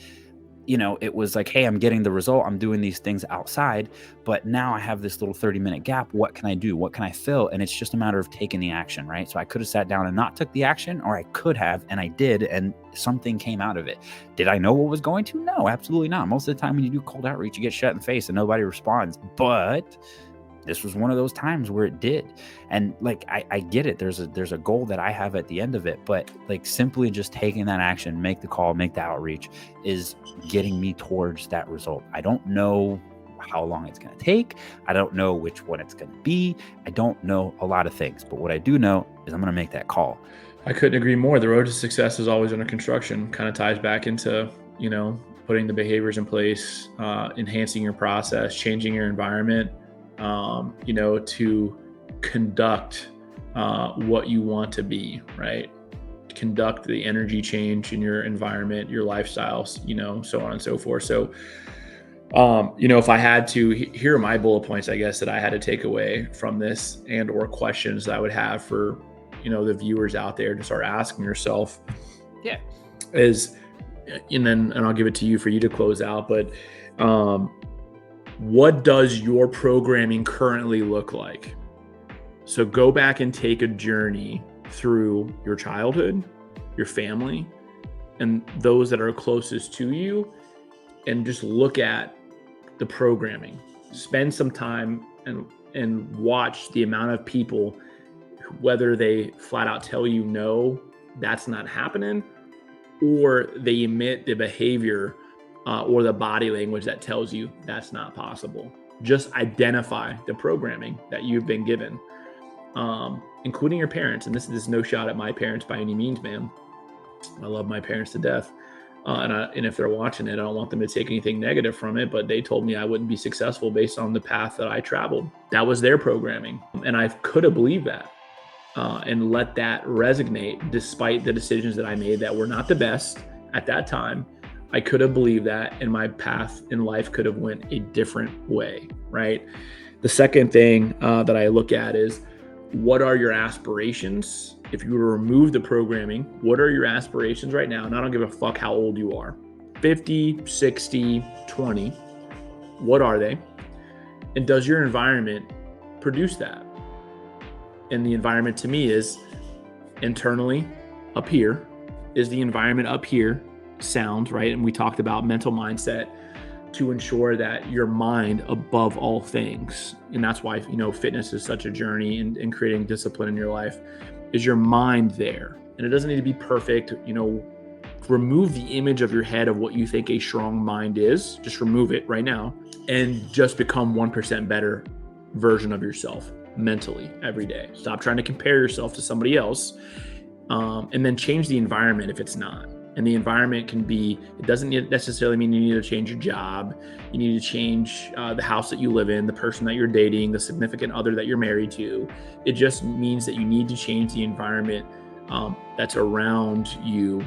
[SPEAKER 1] you know, it was like, hey, I'm getting the result. I'm doing these things outside, but now I have this little 30-minute gap. What can I do? What can I fill? And it's just a matter of taking the action, right? So I could have sat down and not took the action, or I could have, and I did, and something came out of it. Did I know what was going to? No, absolutely not. Most of the time when you do cold outreach, you get shut in the face and nobody responds. But this was one of those times where it did. And like, I get it. There's a goal that I have at the end of it, but like simply just taking that action, make the call, make the outreach, is getting me towards that result. I don't know how long it's going to take. I don't know which one it's going to be. I don't know a lot of things, but what I do know is I'm going to make that call.
[SPEAKER 2] I couldn't agree more. The road to success is always under construction. Kind of ties back into, you know, putting the behaviors in place, enhancing your process, changing your environment, you know, to conduct what you want to be, right? Conduct the energy change in your environment, your lifestyles, you know, so on and so forth. So, you know, if I had to, here are my bullet points, I guess, that I had to take away from this, and or questions that I would have for, you know, the viewers out there to start asking yourself.
[SPEAKER 1] Yeah.
[SPEAKER 2] Is, and I'll give it to you for you to close out, but what does your programming currently look like? So go back and take a journey through your childhood, your family, and those that are closest to you, and just look at the programming. Spend some time and watch the amount of people, whether they flat out tell you no, that's not happening, or they emit the behavior or the body language that tells you that's not possible. Just identify the programming that you've been given. including your parents. And this is no shot at my parents by any means, man. I love my parents to death. And if they're watching it, I don't want them to take anything negative from it, but they told me I wouldn't be successful based on the path that I traveled. That was their programming. And I could have believed that and let that resonate despite the decisions that I made that were not the best at that time. I could have believed that, and my path in life could have went a different way, right? The second thing that I look at is, what are your aspirations? If you were to remove the programming, what are your aspirations right now? And I don't give a fuck how old you are. 50, 60, 20. What are they? And does your environment produce that? And the environment to me is internally up here. Is the environment up here sound, right? And we talked about mental mindset to ensure that your mind above all things. And that's why, fitness is such a journey in creating discipline in your life. Is your mind there? And it doesn't need to be perfect. Remove the image of your head of what you think a strong mind is. Just remove it right now and just become 1% better version of yourself mentally every day. Stop trying to compare yourself to somebody else, and then change the environment if it's not. And the environment can be, it doesn't necessarily mean you need to change your job. You need to change the house that you live in, the person that you're dating, the significant other that you're married to. It just means that you need to change the environment that's around you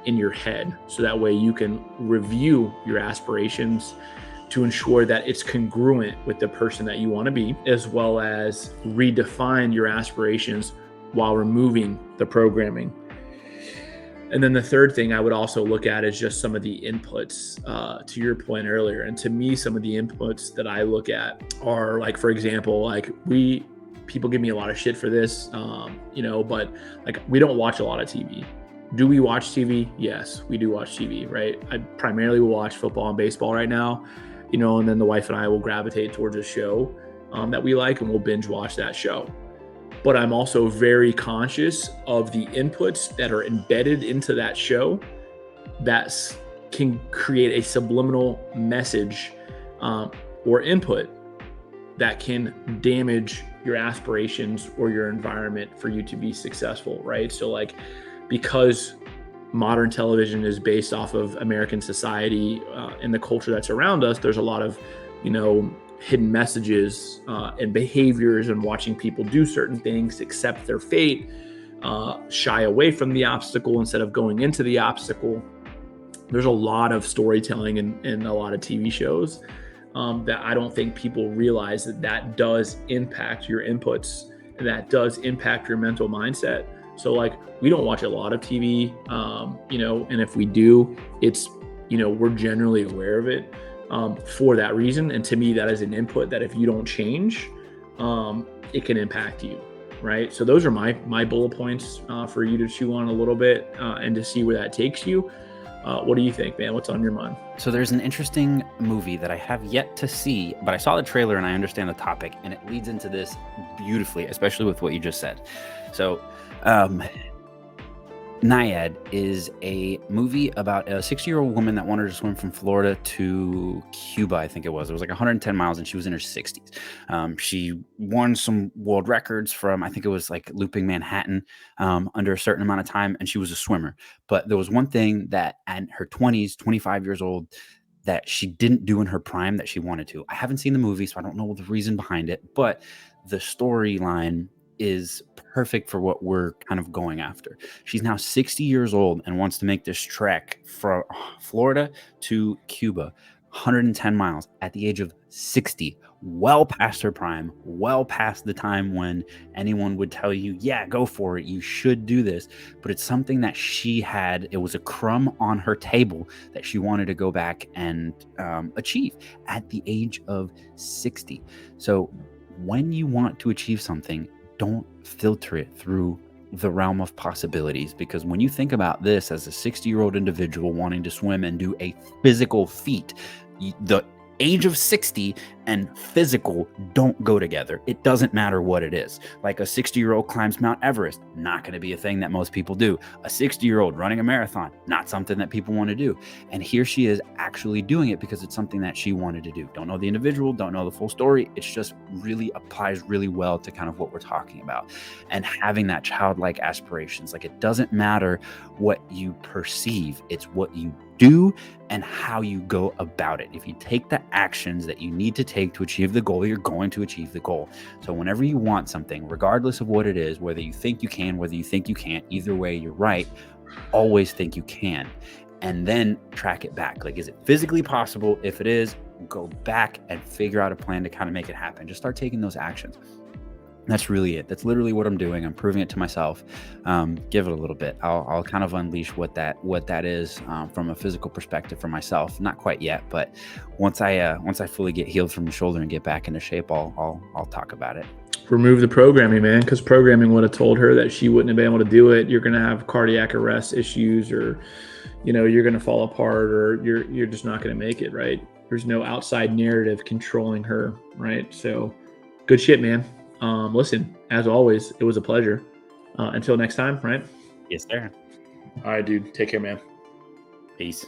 [SPEAKER 2] in your head. So that way you can review your aspirations to ensure that it's congruent with the person that you want to be, as well as redefine your aspirations while removing the programming. And then the third thing I would also look at is just some of the inputs to your point earlier. And to me, some of the inputs that I look at are, like, for example, like people give me a lot of shit for this, but like, we don't watch a lot of TV. Do we watch TV? Yes, we do watch TV, right? I primarily will watch football and baseball right now, and then the wife and I will gravitate towards a show that we like, and we'll binge watch that show. But I'm also very conscious of the inputs that are embedded into that show that can create a subliminal message or input that can damage your aspirations or your environment for you to be successful, right? So, like, because modern television is based off of American society and the culture that's around us, there's a lot of, hidden messages and behaviors, and watching people do certain things, accept their fate, shy away from the obstacle instead of going into the obstacle. There's a lot of storytelling in a lot of TV shows that I don't think people realize that does impact your inputs, and that does impact your mental mindset. So, like, we don't watch a lot of TV, and if we do, it's, we're generally aware of it. For that reason. And to me, that is an input that if you don't change, it can impact you, right? So those are my bullet points for you to chew on a little bit and to see where that takes you. What do you think, man? What's on your mind?
[SPEAKER 1] So there's an interesting movie that I have yet to see, but I saw the trailer and I understand the topic, and it leads into this beautifully, especially with what you just said. So Nyad is a movie about a 60-year-old woman that wanted to swim from Florida to Cuba, I think it was. It was like 110 miles, and she was in her 60s. She won some world records from, I think it was like looping Manhattan under a certain amount of time, and she was a swimmer. But there was one thing that at her 20s, 25 years old, that she didn't do in her prime that she wanted to. I haven't seen the movie, so I don't know the reason behind it, but the storyline is perfect for what we're kind of going after. She's now 60 years old and wants to make this trek from Florida to Cuba, 110 miles at the age of 60, well past her prime, well past the time when anyone would tell you, yeah, go for it, you should do this. But it's something that she had, it was a crumb on her table that she wanted to go back and achieve at the age of 60. So when you want to achieve something, don't filter it through the realm of possibilities, because when you think about this as a 60-year-old individual wanting to swim and do a physical feat, the age of 60 and physical don't go together. It doesn't matter what it is. Like a 60-year-old climbs Mount Everest, not going to be a thing that most people do. A 60-year-old running a marathon, not something that people want to do. And here she is actually doing it because it's something that she wanted to do. Don't know the individual, don't know the full story. It's just really applies really well to kind of what we're talking about. And having that childlike aspirations, like it doesn't matter what you perceive, it's what you do and how you go about it. If you take the actions that you need to take to achieve the goal, you're going to achieve the goal. So whenever you want something, regardless of what it is, whether you think you can, whether you think you can't, either way, you're right. Always think you can. And then track it back. Like, is it physically possible? If it is, go back and figure out a plan to kind of make it happen. Just start taking those actions. That's really it. That's literally what I'm doing. I'm proving it to myself. Give it a little bit. I'll kind of unleash what that is from a physical perspective for myself. Not quite yet, but once I fully get healed from the shoulder and get back into shape, I'll talk about it.
[SPEAKER 2] Remove the programming, man, because programming would have told her that she wouldn't have been able to do it. You're going to have cardiac arrest issues, or you're going to fall apart, or you're just not going to make it, right? There's no outside narrative controlling her, right? So good shit, man. Listen, as always, it was a pleasure. Until next time, right?
[SPEAKER 1] Yes, sir.
[SPEAKER 2] All right, dude. Take care, man.
[SPEAKER 1] Peace.